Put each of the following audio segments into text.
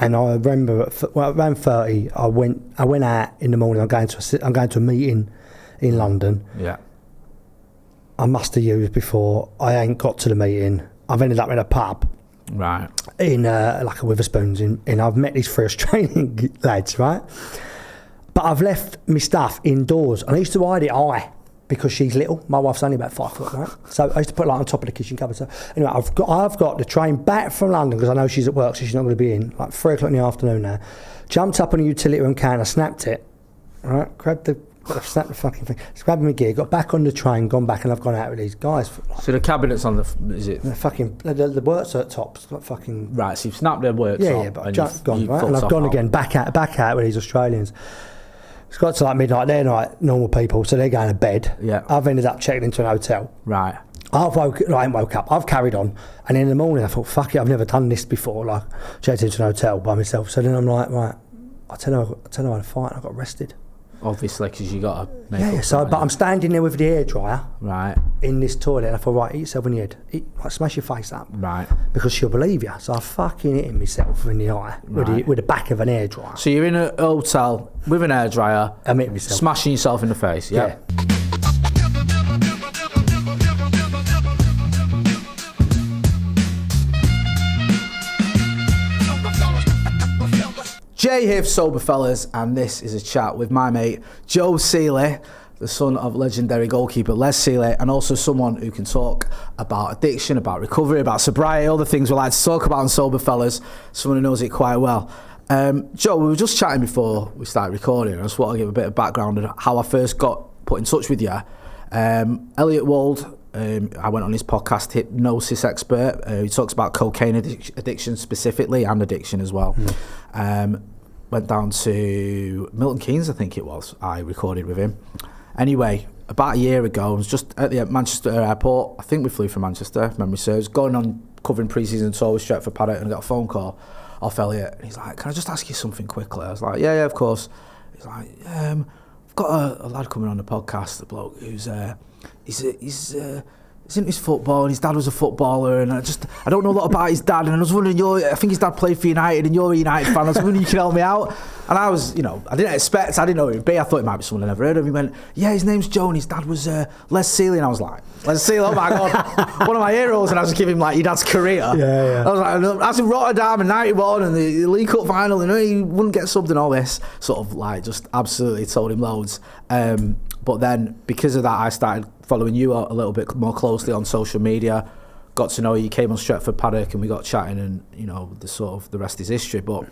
And I remember, around 30, I went out in the morning. I'm going to a meeting in London. Yeah. I must have used before. I ain't got to the meeting. I've ended up in a pub. Right. In like a Witherspoons. And I've met these 3 Australian lads, right? But I've left my stuff indoors. And I used to hide it high because she's little. My wife's only about 5 foot, right? So I used to put it like on top of the kitchen cupboard. So anyway, I've got the train back from London because I know she's at work, so she's not going to be in. Like 3 o'clock in the afternoon now. Jumped up on a utility room counter, snapped it, right? Snapped the fucking thing. Grabbed my gear, got back on the train, gone back, and I've gone out with these guys. So the cabinet's on is it? The fucking the works at tops, like fucking. Right. So you've snapped the works. Yeah, but I've gone right, and I've gone again back out with these Australians. It's got to like midnight. They're like normal people, so they're going to bed. Yeah. I've ended up checking into an hotel. Right. I ain't woke up. I've carried on, and in the morning I thought, fuck it, I've never done this before. Like checked into an hotel by myself. So then I'm like, right, I tell her I had a fight. And I got arrested. Obviously, because you got to make up. So, but I'm standing there with the hairdryer, right, in this toilet, and I thought, right, hit yourself in the head, smash your face up, right, because she'll believe you. So I fucking hit myself in the eye with the back of an hairdryer. So you're in a hotel with an hairdryer, I'm hitting myself, smashing yourself in the face. Yeah. Jay here for Sober Fellas, and this is a chat with my mate Joe Sealey, the son of legendary goalkeeper Les Sealey, and also someone who can talk about addiction, about recovery, about sobriety, all the things we like to talk about on Sober Fellas, someone who knows it quite well. Joe, we were just chatting before we started recording, and I just want to give a bit of background on how I first got put in touch with you. Elliot Wold, I went on his podcast, hypnosis expert. He talks about cocaine addiction specifically, and addiction as well. Went down to Milton Keynes, I think it was. I recorded with him. Anyway, about a year ago, I was just at the Manchester airport. I think we flew from Manchester, if memory serves. Going on covering pre-season tour with Stretford Paddock, and I got a phone call off Elliot. And he's like, "Can I just ask you something quickly?" I was like, yeah, of course. He's like, "I've got a lad coming on the podcast, a bloke who's he's into his football, and his dad was a footballer, and I don't know a lot about his dad, and I was wondering, I think his dad played for United, and you're a United fan, I was wondering if you could help me out." And I was, I didn't know who he'd be. I thought it might be someone I never heard of. He went, "Yeah, his name's Joe, and his dad was Les Sealey." And I was like, "Les Sealey, oh my God, one of my heroes." And I was giving him like your dad's career. Yeah. I was like, "I was in Rotterdam in '91 and the League Cup final, and he wouldn't get subbed and all this." Sort of like just absolutely told him loads. But then because of that, I started following you a little bit more closely on social media. Got to know you. Came on Stretford Paddock, and we got chatting, and the rest is history. But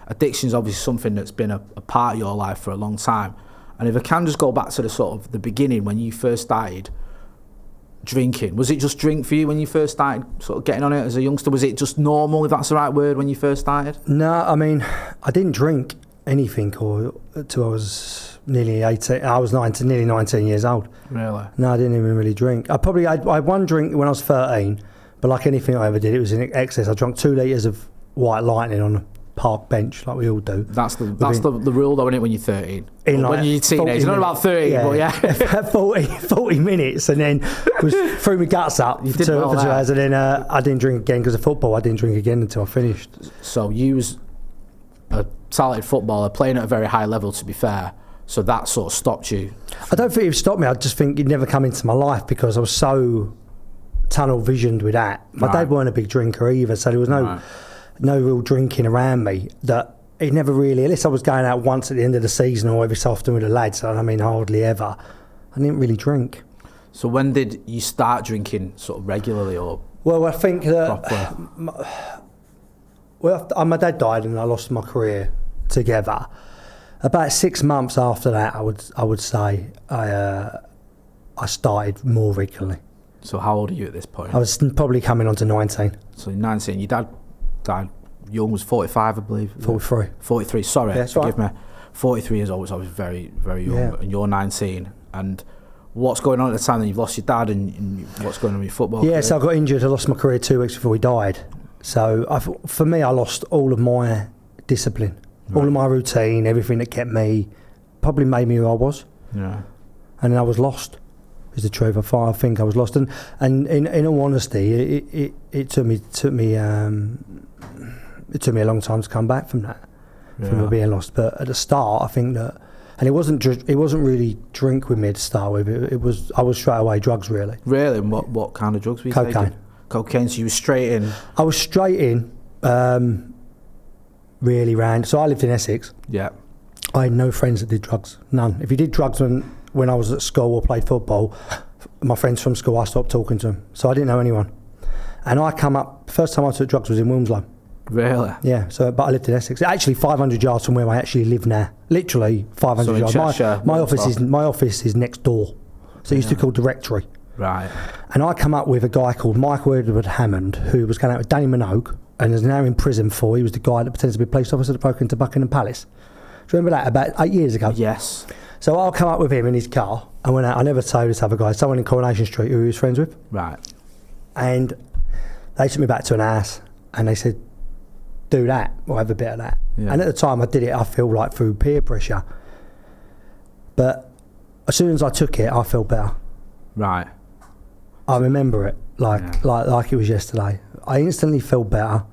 addiction is obviously something that's been a part of your life for a long time. And if I can just go back to the sort of the beginning when you first started drinking, was it just drink for you when you first started sort of getting on it as a youngster? Was it just normal, if that's the right word, when you first started? No, I mean, I didn't drink anything until I was nearly 18. I was nearly 19 years old. Really? No, I didn't even really drink. I had one drink when I was 13, but like anything I ever did, it was in excess. I drank 2 litres of White Lightning on a park bench, like we all do. That's the rule, though, isn't it, when you're 13? In when you're a teenager, not about 30, but yeah. 40 minutes, and then threw my guts up for 2 hours, and then I didn't drink again because of football. I didn't drink again until I finished. So you was a talented footballer, playing at a very high level, to be fair. So that sort of stopped you? I don't think it stopped me. I just think it'd never come into my life because I was so tunnel visioned with that. My dad weren't a big drinker either, so there was no real drinking around me. That it never really, unless I was going out once at the end of the season or every so often with the lads, and I mean hardly ever, I didn't really drink. So when did you start drinking sort of regularly or? Well, I think that my dad died and I lost my career together. About 6 months after that, I would say I started more regularly. So how old are you at this point? I was probably coming on to 19. So 19. Your dad died young, was 45, I believe. 43. 43. Sorry, yeah, forgive me. 43 years old, so I was very, very young, and you're 19. And what's going on at the time that you've lost your dad, and what's going on with your football career? So I got injured. I lost my career 2 weeks before he died. So for me, I lost all of my discipline. All of my routine, everything that kept me, probably made me who I was. Yeah. And then I was lost, is the truth. I think I was lost. And in all honesty, it took me it took me a long time to come back from that, from being lost. But at the start, I think that, and it wasn't really drink with me at the start with. I was straight away drugs really. Really? And what kind of drugs were you taking? Cocaine. So you were straight in. I was straight in. Really ran. So I lived in Essex. Yeah. I had no friends that did drugs. None. If you did drugs when I was at school or played football, my friends from school, I stopped talking to them. So I didn't know anyone. And first time I took drugs was in Wilmslow. Really? Yeah, but I lived in Essex. Actually 500 yards from where I actually live now. Literally 500 yards. Cheshire, my office is next door. So it used to be called Directory. Right. And I come up with a guy called Michael Edward Hammond, who was going out with Danny Minogue and is now in prison he was the guy that pretends to be a police officer that broke into Buckingham Palace. Do you remember that, about 8 years ago? Yes. So I'll come up with him in his car. I went out. I never told this other guy, someone in Coronation Street who he was friends with. Right. And they took me back to an house and they said, do that or have a bit of that. Yeah. And at the time I did it, I feel like through peer pressure. But as soon as I took it, I felt better. Right. I remember it like it was yesterday. I instantly felt better.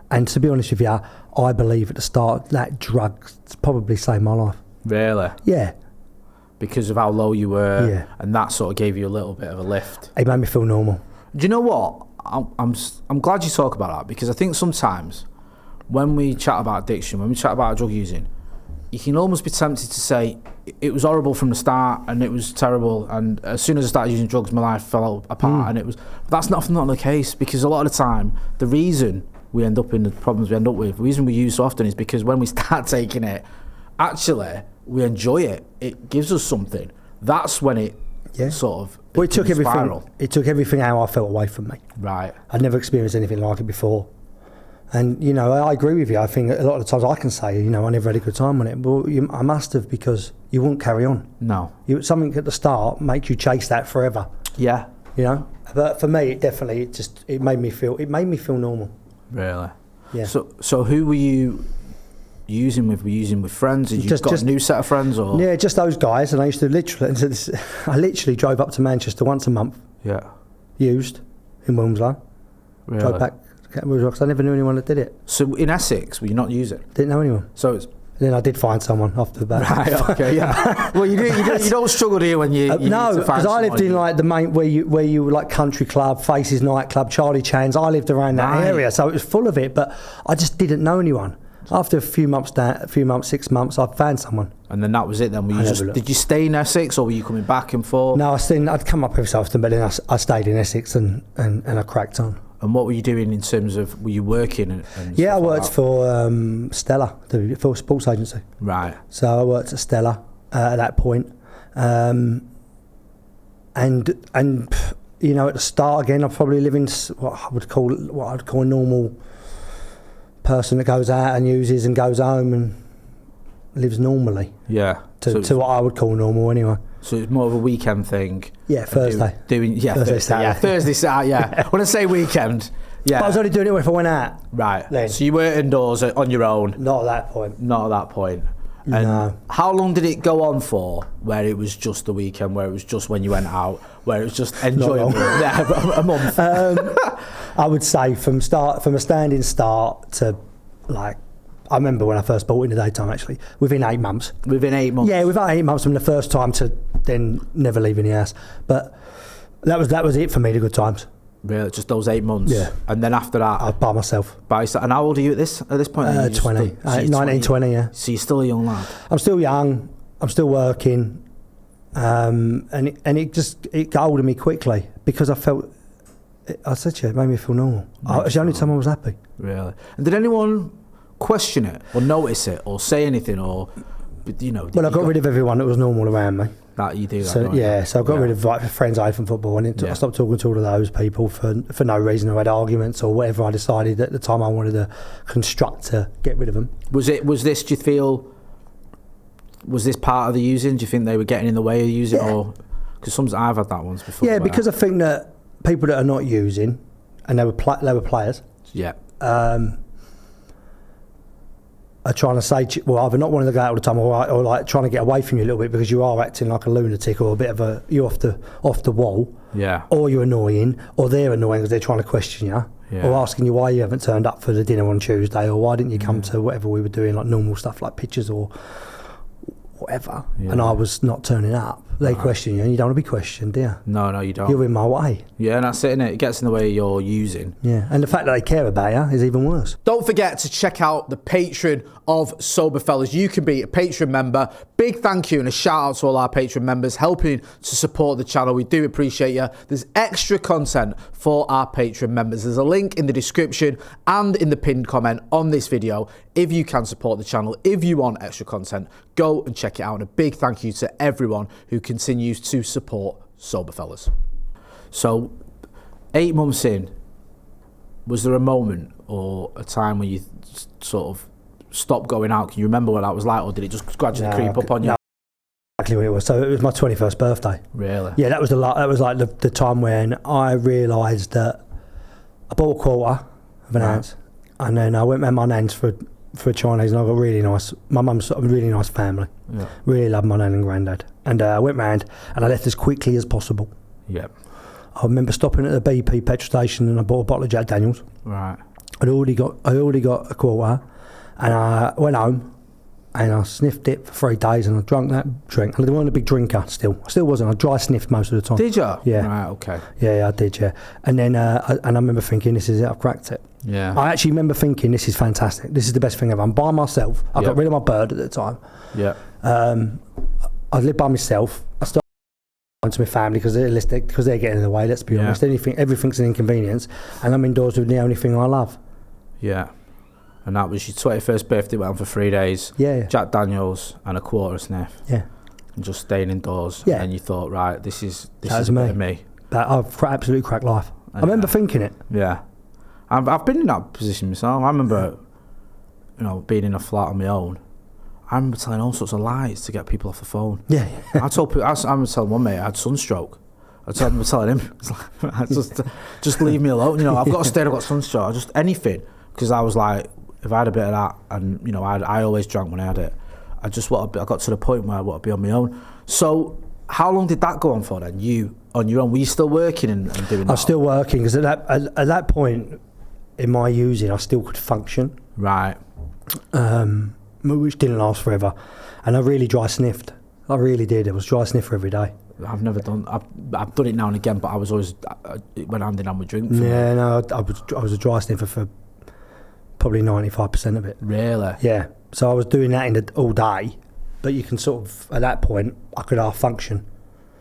And to be honest with you, I believe at the start that drugs probably saved my life. Really? Yeah. Because of how low you were, and that sort of gave you a little bit of a lift. It made me feel normal. Do you know what? I'm glad you talk about that, because I think sometimes when we chat about addiction, when we chat about drug using, you can almost be tempted to say it was horrible from the start and it was terrible, and as soon as I started using drugs my life fell apart, and it was. But that's not the case, because a lot of the time the reason we end up in the problems we end up with, the reason we use so often is because when we start taking it, actually we enjoy it. It gives us something. That's when it sort of. Well, it took everything. Spiral. It took everything how I felt away from me. Right. I'd never experienced anything like it before. And, you know, I agree with you. I think a lot of the times I can say, you know, I never had a good time on it. Well, I must have, because you wouldn't carry on. No. Something at the start makes you chase that forever. Yeah. You know? But for me, it made me feel normal. Really? Yeah. So who were you using with? Were you using with friends? Did you just got a new set of friends? Or? Yeah, just those guys. And I used to I literally drove up to Manchester once a month. Yeah. Used in Wilmslow. Really? Drove back. Because I never knew anyone that did it. So in Essex, were you not using? Didn't know anyone. So it's. Then I did find someone after the bat. Right. Okay. Yeah. Well, you don't struggle here when you. No, because I lived in like the main where you were like Country Club, Faces nightclub, Charlie Chan's. I lived around that area, so it was full of it. But I just didn't know anyone. After a few months, 6 months, I found someone. And then that was it. Then did you stay in Essex, or were you coming back and forth? No, I'd come up every so often, but then I stayed in Essex and I cracked on. And what were you doing in terms of, were you working? I worked for Stella, for a sports agency. Right. So I worked at Stella at that point. And you know, at the start again, I probably live in what I'd call a normal person that goes out and uses and goes home and lives normally. Yeah. To what I would call normal anyway. So it's more of a weekend thing. Yeah, Thursday. Thursday, Saturday. Thursday, Saturday, yeah. When I say weekend, yeah. But I was only doing it if I went out. Right. Then. So you weren't indoors on your own? Not at that point. And no. How long did it go on for, where it was just the weekend, where it was just when you went out, where it was just enjoyable? Yeah, a month. I would say from a standing start to like, I remember when I first bought it in the daytime, actually, within 8 months. Within 8 months? Yeah, within 8 months from the first time to then never leaving the house. But that was it for me, the good times. Really? Just those 8 months? Yeah. And then after that? By myself. And how old are you at this point? 20. 19, 20, yeah. So you're still a young lad? I'm still young. I'm still working. And it got hold of me quickly because I felt, I said to you, it made me feel normal. It was the only time I was happy. Really? And did anyone question it or notice it or say anything, or you know? Well, I got rid of everyone that was normal around me. That you do. So I got rid of like friends I had from football, and I stopped talking to all of those people for no reason. I had arguments or whatever. I decided at the time I wanted to construct to get rid of them. Was this? Do you feel? Was this part of the using? Do you think they were getting in the way of using, or because sometimes I've had that once before? Yeah, because I think that people that are not using, and they were players. Yeah. are trying to say, well, either not wanting to go out all the time, or like trying to get away from you a little bit because you are acting like a lunatic or a bit of you're off the wall. Yeah. Or you're annoying, or they're annoying because they're trying to question you, or asking you why you haven't turned up for the dinner on Tuesday, or why didn't you come to whatever we were doing, like normal stuff like pictures or whatever. And I was not turning up. They question you, and you don't want to be questioned, do you? No, you don't. You're in my way. Yeah, and that's it, innit? It gets in the way you're using. Yeah, and the fact that they care about you is even worse. Don't forget to check out the Patreon of Sober Fellas. You can be a Patreon member. Big thank you and a shout out to all our Patreon members helping to support the channel. We do appreciate you. There's extra content for our Patreon members. There's a link in the description and in the pinned comment on this video. If you can support the channel, if you want extra content, go and check it out. And a big thank you to everyone who continues to support Sober Fellas. So, 8 months in, was there a moment or a time when you sort of stopped going out? Can you remember what that was like, or did it just gradually creep up on you? No, exactly what it was. So it was my 21st birthday. Really? Yeah, that was like the time when I realised that I bought a quarter of an ounce, and then I went round my nan's for a Chinese, and I got really nice. My mum's got a really nice family. Yeah. Really loved my nan and granddad. And I went round and I left as quickly as possible. Yeah. I remember stopping at the BP petrol station and I bought a bottle of Jack Daniels. Right. I already got a quarter, and I went home and I sniffed it for 3 days, and I drank that drink. And I wasn't a big drinker still. I still wasn't. I dry sniffed most of the time. Did you? Yeah. Right, okay. Yeah, I did, yeah. And then I remember thinking, this is it, I've cracked it. Yeah. I actually remember thinking, this is fantastic. This is the best thing ever. I'm by myself. I got rid of my bird at the time. Yeah. I lived by myself. I started going to my family because they're getting in the way, let's be honest. Everything's an inconvenience. And I'm indoors with the only thing I love. Yeah. And that was your 21st birthday, went on for 3 days. Yeah. Jack Daniels and a quarter of sniff. Yeah. And just staying indoors. Yeah. And you thought, right, this is a bit of me. I've absolutely cracked life. I remember thinking it. Yeah. I've been in that position myself. I remember, being in a flat on my own. I remember telling all sorts of lies to get people off the phone. Yeah. I remember telling one mate I had sunstroke. I remember telling him, just leave me alone. I've got to stay. I've got sunstroke. Just anything, because I was like, if I had a bit of that, and I always drank when I had it. I got to the point where I want to be on my own. So, how long did that go on for then? You on your own? Were you still working and doing that? I was still working because at that point in my using, I still could function. Right. Which didn't last forever, and I really dry sniffed. I really did. It was dry sniffer every day. I've never done. I've done it now and again, but I was always went hand in hand with drink. Yeah, no, I was a dry sniffer for probably 95% of it. Really? Yeah. So I was doing that all day, but you can sort of at that point I could half function.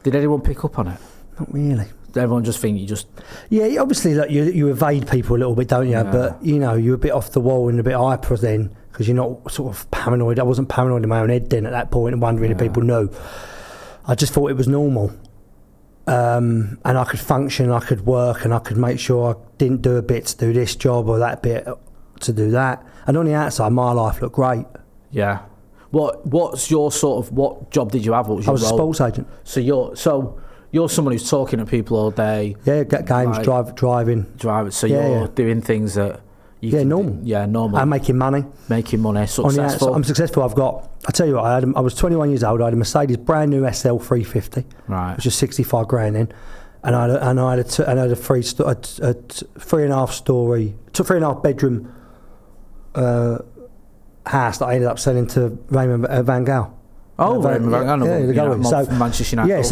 Did anyone pick up on it? Not really. Did everyone just think you just? Yeah, obviously, like you evade people a little bit, don't you? Yeah. But you're a bit off the wall and a bit hyper then, because you're not sort of paranoid. I wasn't paranoid in my own head then at that point and wondering if people knew. I just thought it was normal. And I could function, I could work, and I could make sure I didn't do a bit to do this job or that bit to do that. And on the outside, my life looked great. Yeah. What's your what job did you have? What was your I was role? a sports agent. So you're someone who's talking to people all day. Yeah, get games, driving. So you're doing things that normal. Yeah, normal. I'm making money. Successful. I'm successful. I tell you what, I was 21 years old. I had a Mercedes brand new SL 350, right, which is 65 grand then, and I had a 3.5 bedroom house that I ended up selling to Raymond Van Gaal. Oh, Raymond Van Gaal. So Manchester United. Yeah,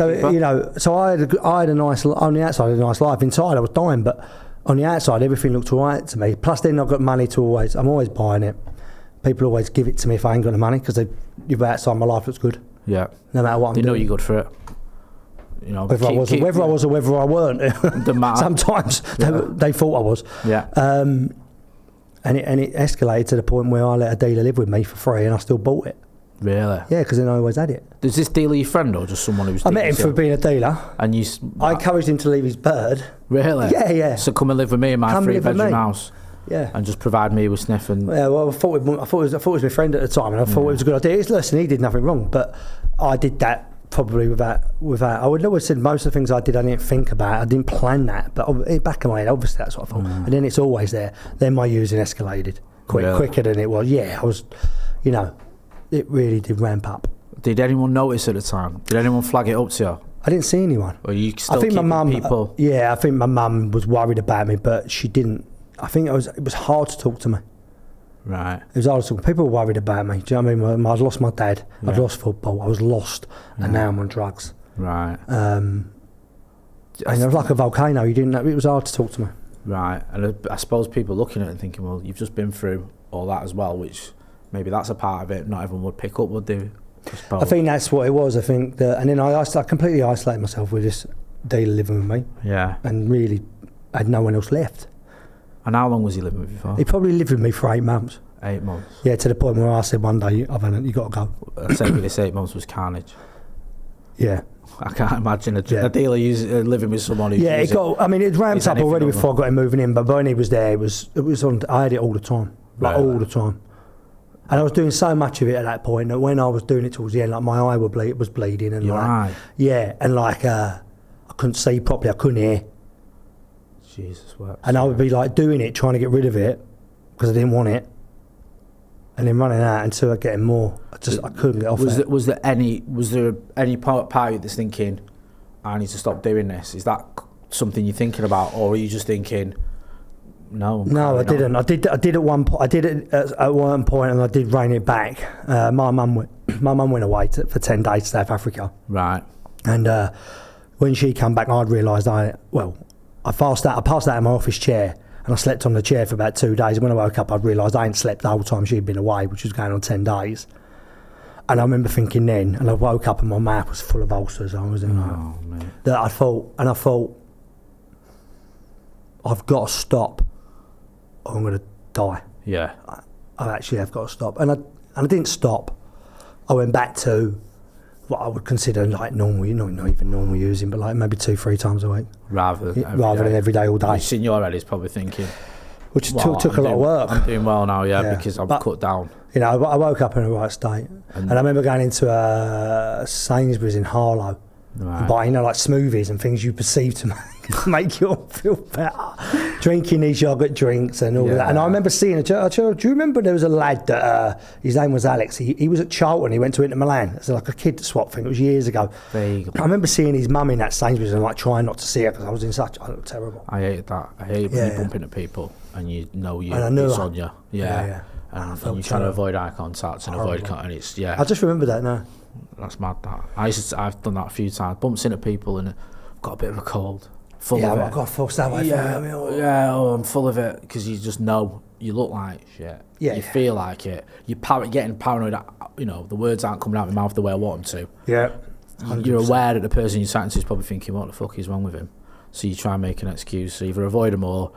so I had a nice, on the outside, a nice life. Inside, I was dying, but on the outside, everything looked all right to me. Plus, then I've got money I'm always buying it. People always give it to me if I ain't got the money, because outside my life looks good. Yeah. No matter what I'm doing. They know you're good for it. Whether I was or whether I weren't. Doesn't matter. Sometimes they thought I was. Yeah. And it escalated to the point where I let a dealer live with me for free, and I still bought it. Really? Yeah, because then I always had it. Is this dealer your friend or just someone who's? I met him for being a dealer. And I encouraged him to leave his bird. Really? Yeah. So come and live with me in my 3-bedroom house. Yeah. And just provide me with sniff and. Yeah, well, I thought it was my friend at the time, and I thought it was a good idea. Listen, he did nothing wrong, but I did that probably without. I would always said most of the things I did, I didn't think about. I didn't plan that, but back in my head, obviously that's what I thought. And then it's always there. Then my using escalated quicker than it was. Yeah, you know, it really did ramp up. Did anyone notice at the time? Did anyone flag it up to you? I didn't see anyone. Or you still I think my mum. people? I think my mum was worried about me, but she didn't. I think it was hard to talk to me. Right. It was hard to talk. People were worried about me. Do you know what I mean? I'd lost my dad. Yeah. I'd lost football. I was lost, and now I'm on drugs. Right. And it was like a volcano. You didn't know. It was hard to talk to me. Right. And I suppose people looking at it and thinking, well, you've just been through all that as well, which maybe that's a part of it. Not everyone would pick up, would they? I think that's what it was. I think that, and then I completely isolated myself with this dealer living with me. Yeah. And really, I had no one else left. And how long was he living with you for? He probably lived with me for 8 months. 8 months. Yeah, to the point where I said one day, you got to go. I'd say this 8 months was carnage. Yeah. I can't imagine a dealer living with someone who. Yeah, it ramped up already before I got him moving in. But when he was there, it was on. I had it all the time, all the time. And I was doing so much of it at that point that when I was doing it towards the end, like my eye was bleeding, and your eye. Yeah, and like I couldn't see properly, I couldn't hear. Jesus, what? And I would be like doing it, trying to get rid of it because I didn't want it, and then running out until I getting more. I couldn't get off it. Was there any part of you that's thinking, I need to stop doing this? Is that something you're thinking about, or are you just thinking? No, I didn't. I did at one point. I did it at one point, and I did rein it back. My mum went away for 10 days to South Africa. Right. And when she came back, I'd realised I passed out in my office chair, and I slept on the chair for about 2 days. And when I woke up, I'd realised I hadn't slept the whole time she'd been away, which was going on 10 days. And I remember thinking then, and I woke up and my mouth was full of ulcers. I was in that I thought, I've got to stop. I'm going to die. Yeah. I actually have got to stop. And I didn't stop. I went back to what I would consider like normal, not even normal using, but like maybe 2-3 times a week. Rather than every day, all day. Which in your head is probably thinking... Which took a lot of work. I'm doing well now, because I'm cut down. You know, I woke up in the right state. And I remember going into Sainsbury's in Harlow. Right. And buying, like smoothies and things you perceive to make you feel better. Drinking these yogurt drinks and all that. And I remember seeing do you remember there was a lad that his name was Alex? He was at Charlton. He went to Inter Milan. It's like a kid swap thing. It was years ago. I remember seeing his mum in that Sainsbury's and like trying not to see her because I looked terrible. I hated that. I hate when you're bumping into people and you know it's on you. Yeah. And you're trying to avoid eye contact and avoid contact. And it's I just remember that now. That's mad. That I've done that a few times. Bumps into people and I've got a bit of a cold. Full of it. I've got full that way. I'm full of it because you just know you look like shit. You feel like it. You're getting paranoid. The words aren't coming out of my mouth the way I want them to. Yeah. 100%. You're aware that the person you're chatting to is probably thinking, "What the fuck is wrong with him?" So you try and make an excuse. So either avoid them or,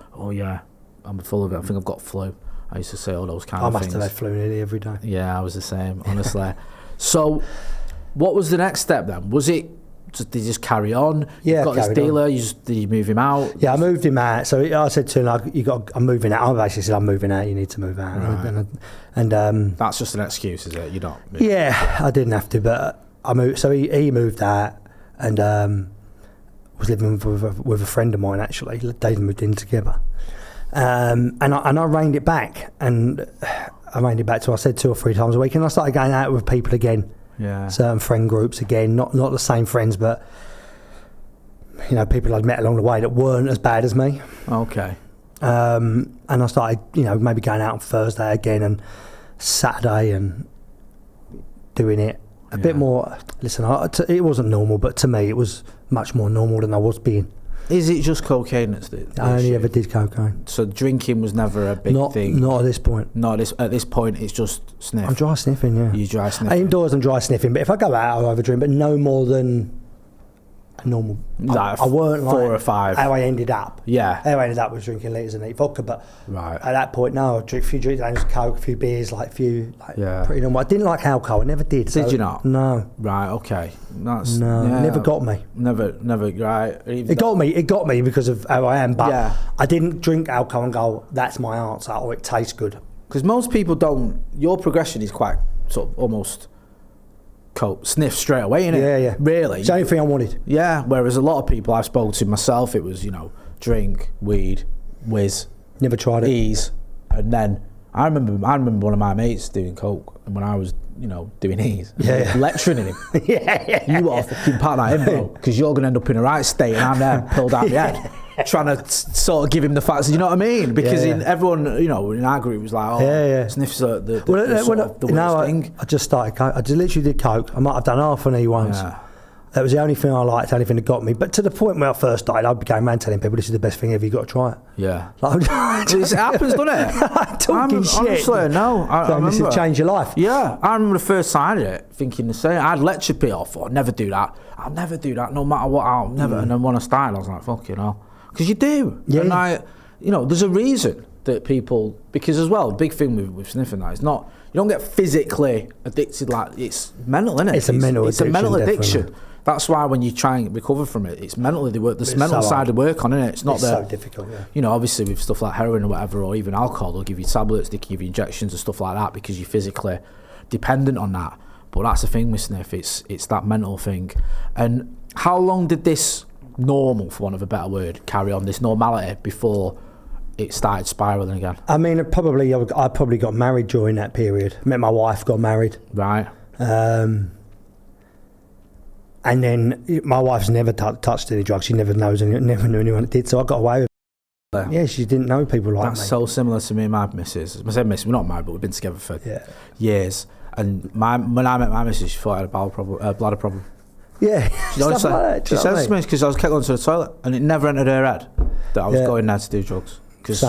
I'm full of it. I think I've got flu. I used to say all those kind of things. I must have had flu nearly every day. Yeah, I was the same, honestly. So, what was the next step then? Was it, did you just carry on? Yeah, you got this dealer, did you move him out? Yeah, I moved him out. So I said to him, I'm moving out. I basically said, I'm moving out, you need to move out. Right. And that's just an excuse, is it? You're not? Yeah, I didn't have to, but I moved. So he moved out and was living with a friend of mine, actually. They moved in together. And I reined it back, and I reined it back to I said 2 or 3 times a week, and I started going out with people again, certain friend groups again, not the same friends, but people I'd met along the way that weren't as bad as me. Okay. And I started maybe going out on Thursday again and Saturday and doing it a bit more. Listen, it wasn't normal, but to me it was much more normal than I was being. Is it just cocaine that's the I only issue? ever did cocaine. So drinking was never a big thing? Not at this point. At this point, it's just sniff? I'm dry sniffing, yeah. You dry sniffing? Indoors I'm dry sniffing, but if I go out I'll have a drink, but no more than a normal. Like I weren't 4 or 5. How I ended up. Yeah. How I ended up was drinking litres and eat vodka, but right. At that point, no, I'd drink a few drinks, Coke, a few beers, pretty normal. I didn't like alcohol, I never did. Did you not? No. Right, okay. It never got me. Never, right. It got me because of how I am, but I didn't drink alcohol and go, that's my answer, or it tastes good. Because most people don't, your progression is quite sort of almost sniff straight away, innit? Yeah. Really? It's the only thing I wanted. Yeah, whereas a lot of people I've spoken to myself, it was, drink, weed, whiz. Never tried it. Ease, and then I remember one of my mates doing coke, and when I was, doing E's, lecturing him. You want to fucking part that in, bro, because you're going to end up in a right state, and I'm there, pulled out the head, trying to sort of give him the facts. You know what I mean? Because everyone, in our group was like, sniffs the worst thing. I just started coke. I just literally did coke. I might have done half an E once. Yeah. That was the only thing I liked, the only thing that got me. But to the point where I first started, I became around telling people, this is the best thing ever, you've got to try it. Yeah. It happens, doesn't it? Talking shit. Honestly, no. I remember. This will change your life. Yeah. I remember the first time I did it, thinking the same. I'd lecture people, I thought, I'll never do that, no matter what, I'll never. And then when I started, I was like, fuck, Because you do. Yeah. And there's a reason that people, because as well, big thing with sniffing that is not, you don't get physically addicted, like, it's mental, isn't it? It's a mental addiction. Definitely. That's why when you try and recover from it, it's mentally the mental side to work on, isn't it? It's not so difficult, yeah. Obviously with stuff like heroin or whatever, or even alcohol, they'll give you tablets, they give you injections and stuff like that because you're physically dependent on that. But that's the thing with sniff, it's that mental thing. And how long did this normal, for want of a better word, carry on, this normality, before it started spiralling again? I mean, I probably got married during that period. Met my wife, got married. Right. And then my wife's never touched any drugs. She never knew anyone that did. So I got away with it. Yeah, she didn't know people like That's me. so similar to me and my missus. I said missus, we're not married, but we've been together for years. And when I met my missus, she thought I had a bladder problem. Yeah, she says to me, because I was kept going to the toilet, and it never entered her head that I was going there to do drugs. Because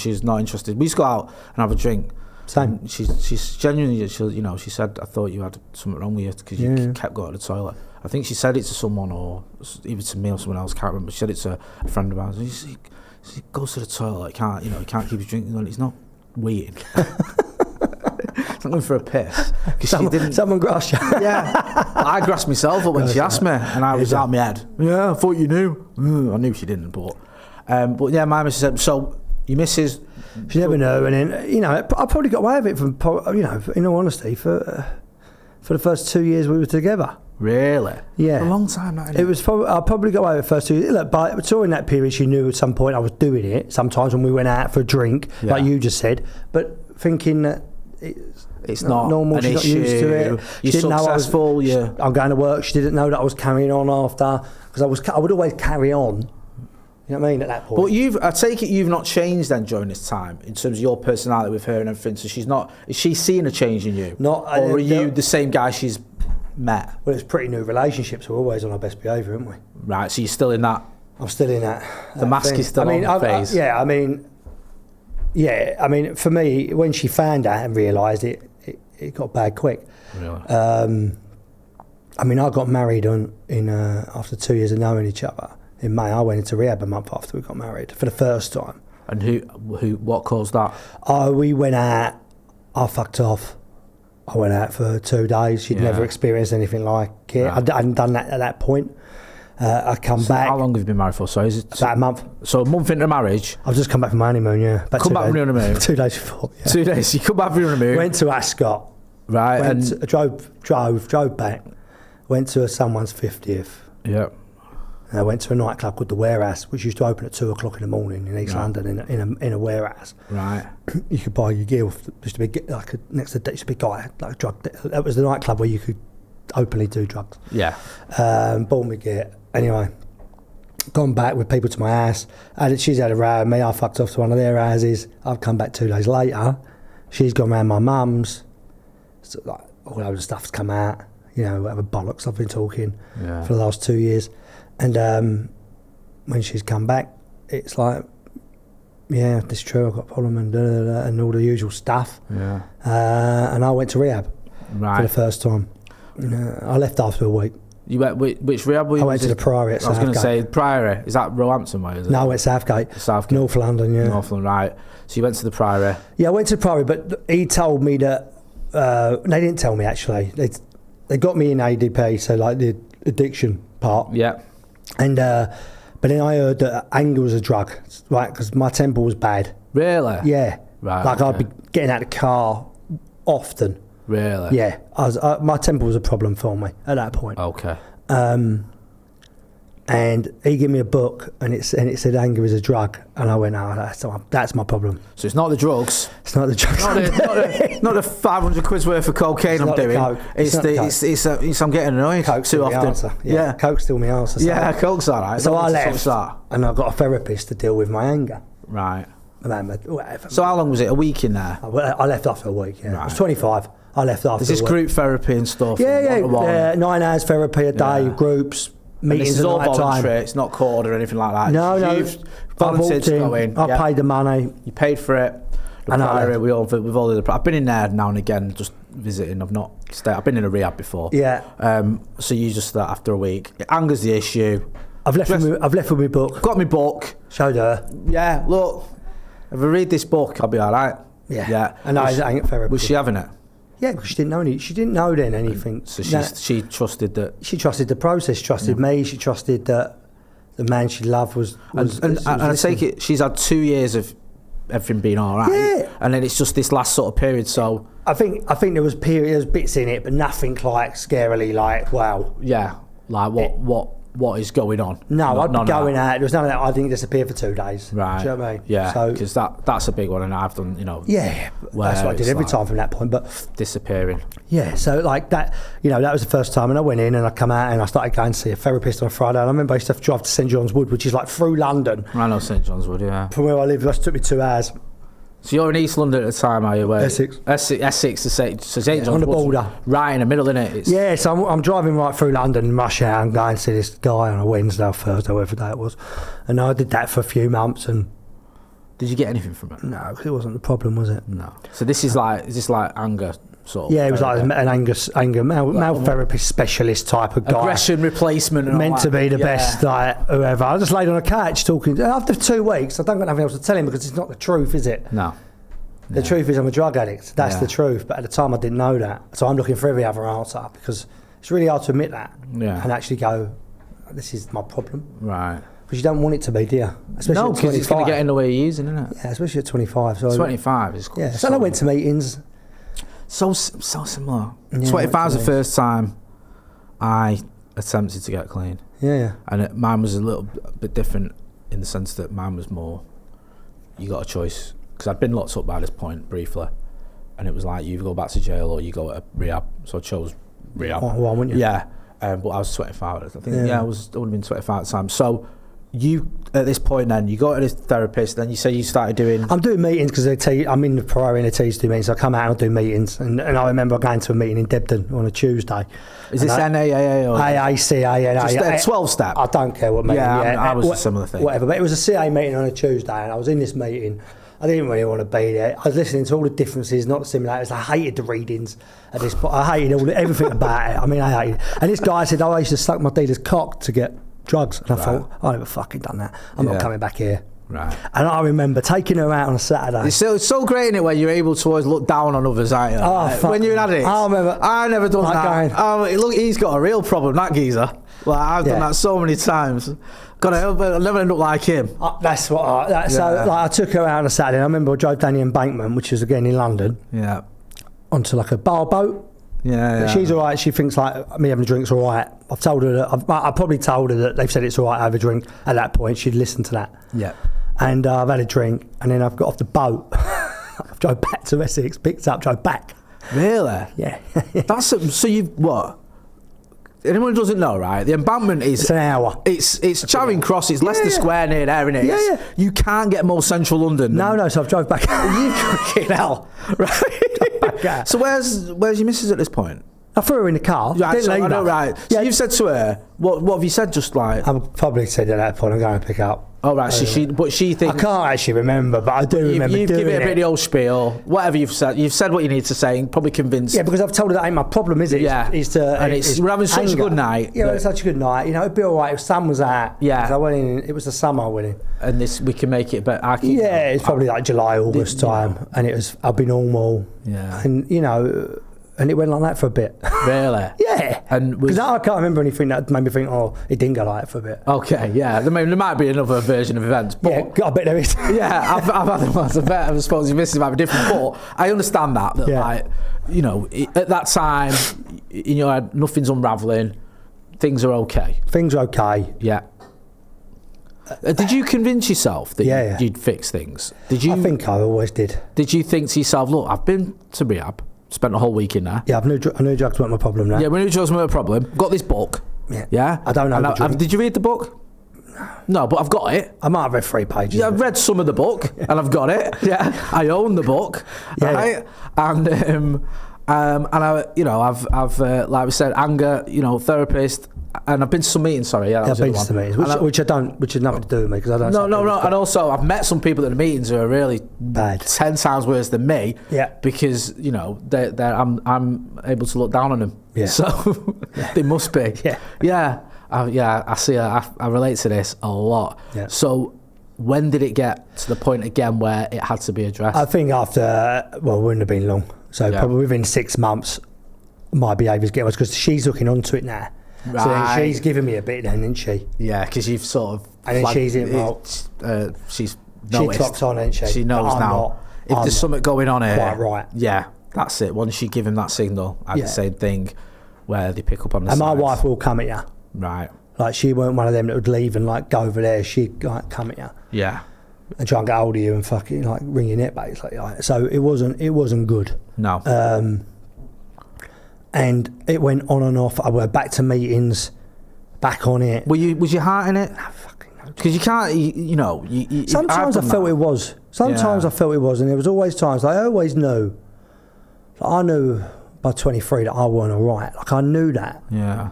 she's not interested. We used to go out and have a drink. Same. She's genuinely, she said, I thought you had something wrong with you because you kept going to the toilet. I think she said it to someone, or even to me or someone else, can't remember. She said it to a friend of ours. He goes to the toilet, he can't keep his drinking on. He's not waiting. He's not going for a piss. Someone grasped you. Yeah. I grasped myself up when she asked me, and I was out my head. Yeah, I thought you knew. I knew she didn't, but yeah, my missus said, so your missus... She never knew, and then, I probably got away with it from, in all honesty, for the first 2 years we were together. Really? Yeah. For a long time, that, it was. I probably got away with the first 2 years. Look, but during that period, she knew at some point I was doing it. Sometimes when we went out for a drink, like you just said, but thinking that it's not normal. She's not used to it. You're successful. I'm going to work. She didn't know that I was carrying on after, because I would always carry on. You know what I mean, at that point. But I take it you've not changed then during this time in terms of your personality with her and everything. So is she seeing a change in you? Not. Or are you the same guy she's met? Well, it's pretty new relationships. We're always on our best behaviour, aren't we? Right. So you're still in that. I'm still in that. The mask is still on phase. I mean, for me, when she found out and realised it got bad quick. Really? I mean, I got married after 2 years of knowing each other. In May, I went into rehab a month after we got married for the first time. And what caused that? We went out. I fucked off. I went out for 2 days. She'd never experienced anything like it. Right. I hadn't done that at that point. I come back. How long have you been married for? So is it about a month? So a month into marriage. I've just come back from my honeymoon. Yeah, come back from your honeymoon. 2 days before. Yeah. 2 days. You come back from your honeymoon. Went to Ascot. Right. Drove back. Went to someone's 50th. Yeah. And I went to a nightclub called the Warehouse, which used to open at 2 o'clock in the morning in East London in a warehouse. Right. You could buy your gear just to be next to this big guy, like a drug. That was the nightclub where you could openly do drugs. Yeah. Bought me gear. Anyway, gone back with people to my house. She's had a row with me. I fucked off to one of their houses. I've come back 2 days later. She's gone round my mum's. So, like, all over the stuff's come out. Whatever bollocks I've been talking for the last 2 years. And when she's come back, it's like, yeah, it's true, I've got a problem, and all the usual stuff. Yeah. And I went to rehab for the first time. I left after a week. You went which rehab? I went to the Priory at Southgate. I was going to say Priory. Is that Roehampton way? Is it? No, I went Southgate. North London. Yeah. North London, right? So you went to the Priory. Yeah, I went to the Priory, but he told me that they didn't tell me actually. They got me in ADP, so like the addiction part. Yeah. And but then I heard that anger was a drug, right? Because my temper was bad. Really? Yeah. Right. Like I'd be getting out of the car often. Really? Yeah. My temper was a problem for me at that point. Okay. And he gave me a book, and it said anger is a drug, and I went, that's my problem. So it's not the drugs. It's not the drugs. Not the 500 quid's worth of cocaine I'm doing. It's I'm getting annoyed Coke's too still often. Answer. Yeah, Coke's still my answer. So. Yeah, Coke's all right. So I left, and I got a therapist to deal with my anger. Right. Whatever. So how long was it? A week in there? I left after a week. Yeah, right. I was 25. I left after. Is this group therapy and stuff? Yeah. 9 hours therapy a day, groups. Meetings this is all voluntary. Time. It's not called or anything like that. No. You've volunteered to go in. I paid the money. You paid for it. I've been in there now and again, just visiting. I've not stayed. I've been in a rehab before. Yeah. So you just that after a week, anger's the issue. I've left with my book. Got my book. Showed her. Yeah. Look, if I read this book, I'll be all right. Yeah. And I ain't therapy. Was she having it? Yeah, because she didn't know anything. So she trusted that. She trusted the process. Trusted me. She trusted that the man she loved was. And I take it she's had 2 years of everything being all right. Yeah. And then it's just this last sort of period. So I think there was bits in it, but nothing like scarily like wow. Yeah, like what is going on? No, I'd be going out. There was none of that. I didn't disappear for 2 days. Right. Do you know what I mean? Yeah. Because that's a big one, and I've done, Yeah, that's what I did every time from that point. But disappearing. Yeah. So like that, that was the first time, and I went in and I come out and I started going to see a therapist on a Friday. And I remember I used to have to drive to St John's Wood, which is like through London. I know St John's Wood, yeah. From where I live, it took me 2 hours. So you're in East London at the time, are you? Essex. So St John's on the border, right in the middle, isn't it? Yeah, so I'm driving right through London, rush hour, and going to see this guy on a Wednesday or Thursday, whatever day it was. And I did that for a few months. And did you get anything from it? No, it wasn't the problem, was it? No. So is this like anger sort of? Yeah, it was like an male therapist specialist type of guy. Aggression replacement. And meant to be the best, like whoever. I just laid on a couch talking. After 2 weeks, I don't got nothing else to tell him because it's not the truth, is it? No. The truth is I'm a drug addict. That's the truth. But at the time I didn't know that. So I'm looking for every other answer because it's really hard to admit that. Yeah. And actually go, this is my problem. Right. Because you don't want it to be, do you? Especially at 25. It's going to get in the way you're using, isn't it? Yeah, especially at 25. So 25 is yeah. So I went to meetings. So similar. Yeah, 25 was the first time I attempted to get clean. Yeah. And mine was a little bit different in the sense that mine was more, you got a choice. Because I'd been locked up by this point briefly. And it was like, you go back to jail or you go to rehab. So I chose rehab. Oh, well, wouldn't you? Yeah. But I was 25. I think, I would have been 25 at the time. So you, at this point then, you go to this therapist, then you say you started doing... I'm doing meetings because I'm in the prior in the to do meetings. So I come out and I do meetings. And I remember going to a meeting in Debden on a Tuesday. Is this NAAA or... AACA. Just a 12-step? I don't care what meeting. Yeah, I was a similar thing. Whatever. But it was a CA meeting on a Tuesday and I was in this meeting. I didn't really want to be there. I was listening to all the differences, not the similarities. I hated the readings at this point. I hated everything about it. I mean, I hated it. And this guy said, I used to suck my dealer's cock to get drugs. And I thought, I never fucking done that. I'm not coming back here. Right. And I remember taking her out on a Saturday. It's so great in it where you're able to always look down on others, aren't you? Oh, when you're an addict. I never done that. Look, he's got a real problem, that geezer. Like, I've done that so many times. God, I'll never end up like him. That's what So I took her out on a Saturday. I remember I drove down the embankment, which is again in London. Yeah. Onto like a bar boat. Yeah. She's all right. She thinks like me having a drink's all right. I've told her that. I probably told her that they've said it's all right to have a drink. At that point, she'd listen to that. Yeah. And I've had a drink, and then I've got off the boat. I've drove back to Essex, picked up, drove back. Really? Yeah. So you've what? Anyone who doesn't know, right? The embankment is... It's an hour. It's Charing Cross, it's Leicester Square near there, isn't it? Yeah. You can't get more central London. No, so I've drove back. You fucking hell. Right. So where's your missus at this point? I threw her in the car. Right, So you've said to her, what have you said? Just like... I've probably said at that point, I'm going to pick up. Oh, right, so she thinks... I can't actually remember, but I do remember you've doing given it a bit of the old spiel, whatever you've said. You've said what you need to say and probably convinced... Yeah, because I've told her that ain't my problem, is it? Yeah. We're having such a good night. Yeah, it was such a good night. It'd be all right if sun was out. Yeah. I went in, it was the summer I went in. And we can make it better. Yeah, it's probably like July, August time. And I'll be normal. Yeah. And, and it went like that for a bit. Really? Yeah. Because I can't remember anything that made me think, it didn't go like that for a bit. Okay, yeah. There might be another version of events. But yeah, I bet there is. Yeah, I've had the ones. I suppose your missus might be different. But I understand that like, at that time, in your head, nothing's unravelling. Things are okay. Things are okay. Yeah. Did you convince yourself that Yeah. you'd fix things? Did you? I think I always did. Did you think to yourself, look, I've been to rehab, spent a whole week in there. Yeah, I knew drugs weren't my problem now. Yeah, we knew drugs weren't a problem. Got this book. Yeah. I don't know the drink. Did you read the book? No, but I've got it. I might have read 3 pages. Yeah, I've read some of the book and I've got it. Yeah, I own the book. Yeah. Right? And I, I've like we said, anger, therapist, and I've been to some meetings. Sorry, yeah, I've been to some meetings, which has nothing to do with me because I don't. No. And also, I've met some people at the meetings who are really bad, 10 times worse than me. Yeah. Because I'm able to look down on them. Yeah. So they must be. Yeah. Yeah. I see. I relate to this a lot. Yeah. So, when did it get to the point again where it had to be addressed? I think after, it wouldn't have been long. So probably within 6 months, my behaviour's getting worse because she's looking onto it now. Right. So then she's giving me a bit then, isn't she? Yeah, because you've sort of... And then she's involved. She's She noticed. clocks on, isn't she? She knows now. If there's something going on here... Quite right. Yeah, that's it. Once you give him that signal, I had the same thing where they pick up on the And signs. my wife will come at you. Right. Like, she weren't one of them that would leave and, like, go over there. She'd, like, come at you. Yeah. And try and get hold of you and fucking, like, ring your neck, basically. Like, so it wasn't good. No. And it went on and off. I went back to meetings, back on it. Was your heart in it? No, fucking no. Because you can't, you Sometimes I felt it was. Sometimes I felt it was. And there was always times, like, I always knew. Like, I knew by 23 that I weren't all right. Like, I knew that. Yeah.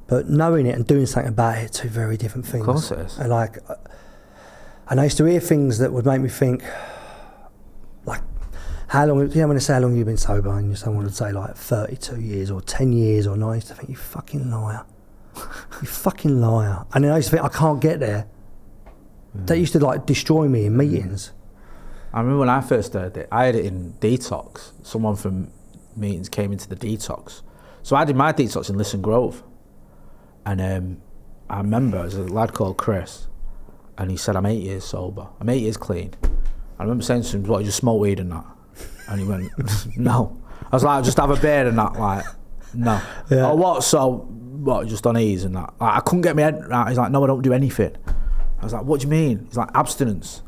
But knowing it and doing something about it are two very different things. Of course it is. And, like, and I used to hear things that would make me think, like, how long, when they say how long you've been sober, and someone would say, like, 32 years or 10 years or 9, I used to think, you fucking liar. You fucking liar. And then I used to think, I can't get there. That used to, like, destroy me in meetings. I remember when I first heard it, I had it in detox. Someone from meetings came into the detox. So I did my detox in Lisson Grove. And I remember there's a lad called Chris, and he said, I'm 8 years sober. I'm 8 years clean. I remember saying to him, what, you just smoke weed and that? And he went, no. I was like, just have a beer and that, like, no. Yeah. Oh, what, so, what, just on ease and that? Like, I couldn't get my head right. He's like, no, I don't do anything. I was like, what do you mean? He's like, abstinence.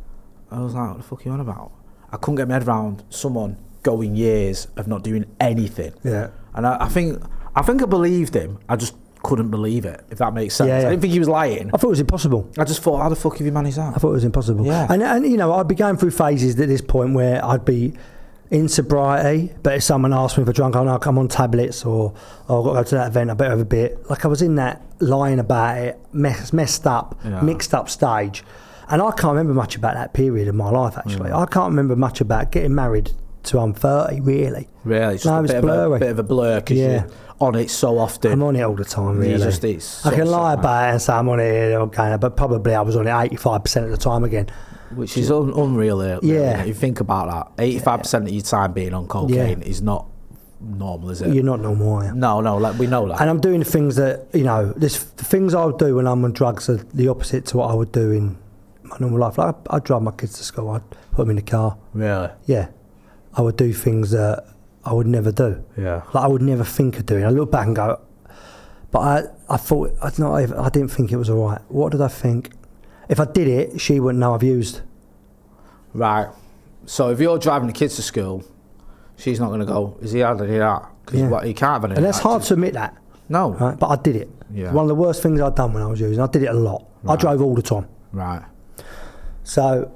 I was like, what the fuck are you on about? I couldn't get my head around someone going years of not doing anything. Yeah. And I think I believed him. I just couldn't believe it, if that makes sense. Yeah, yeah. I didn't think he was lying. I thought it was impossible. I just thought, how the fuck have you managed that? I thought it was impossible. Yeah. And I'd be going through phases at this point where I'd be in sobriety, but if someone asked me if I'm drunk, I'm on tablets or I've got to go to that event, I better have a bit. Like, I was in that lying about it, messed up, mixed up stage. And I can't remember much about that period of my life, actually. I can't remember much about getting married till I'm 30, really. Really? It's just a bit of a blur because you're on it so often. I'm on it all the time, really. I can lie about it and say I'm on it, okay, but probably I was on it 85% of the time again. Which is unreal, really. Yeah. You think about that. 85% of your time being on cocaine is not normal, is it? You're not normal, are you? No, like, we know that. And I'm doing the things that, the things I would do when I'm on drugs are the opposite to what I would do in my normal life. Like, I'd drive my kids to school, I'd put them in the car. Really? Yeah. I would do things that I would never do. Yeah. Like, I would never think of doing. I look back and go, but I thought, I didn't think it was all right. What did I think? If I did it, she wouldn't know I've used. Right. So if you're driving the kids to school, she's not going to go, is he had any of that? Because he can't have any of that. And that's hard to admit that. No. Right? But I did it. Yeah. One of the worst things I'd done when I was using. I did it a lot. Right. I drove all the time. Right. So,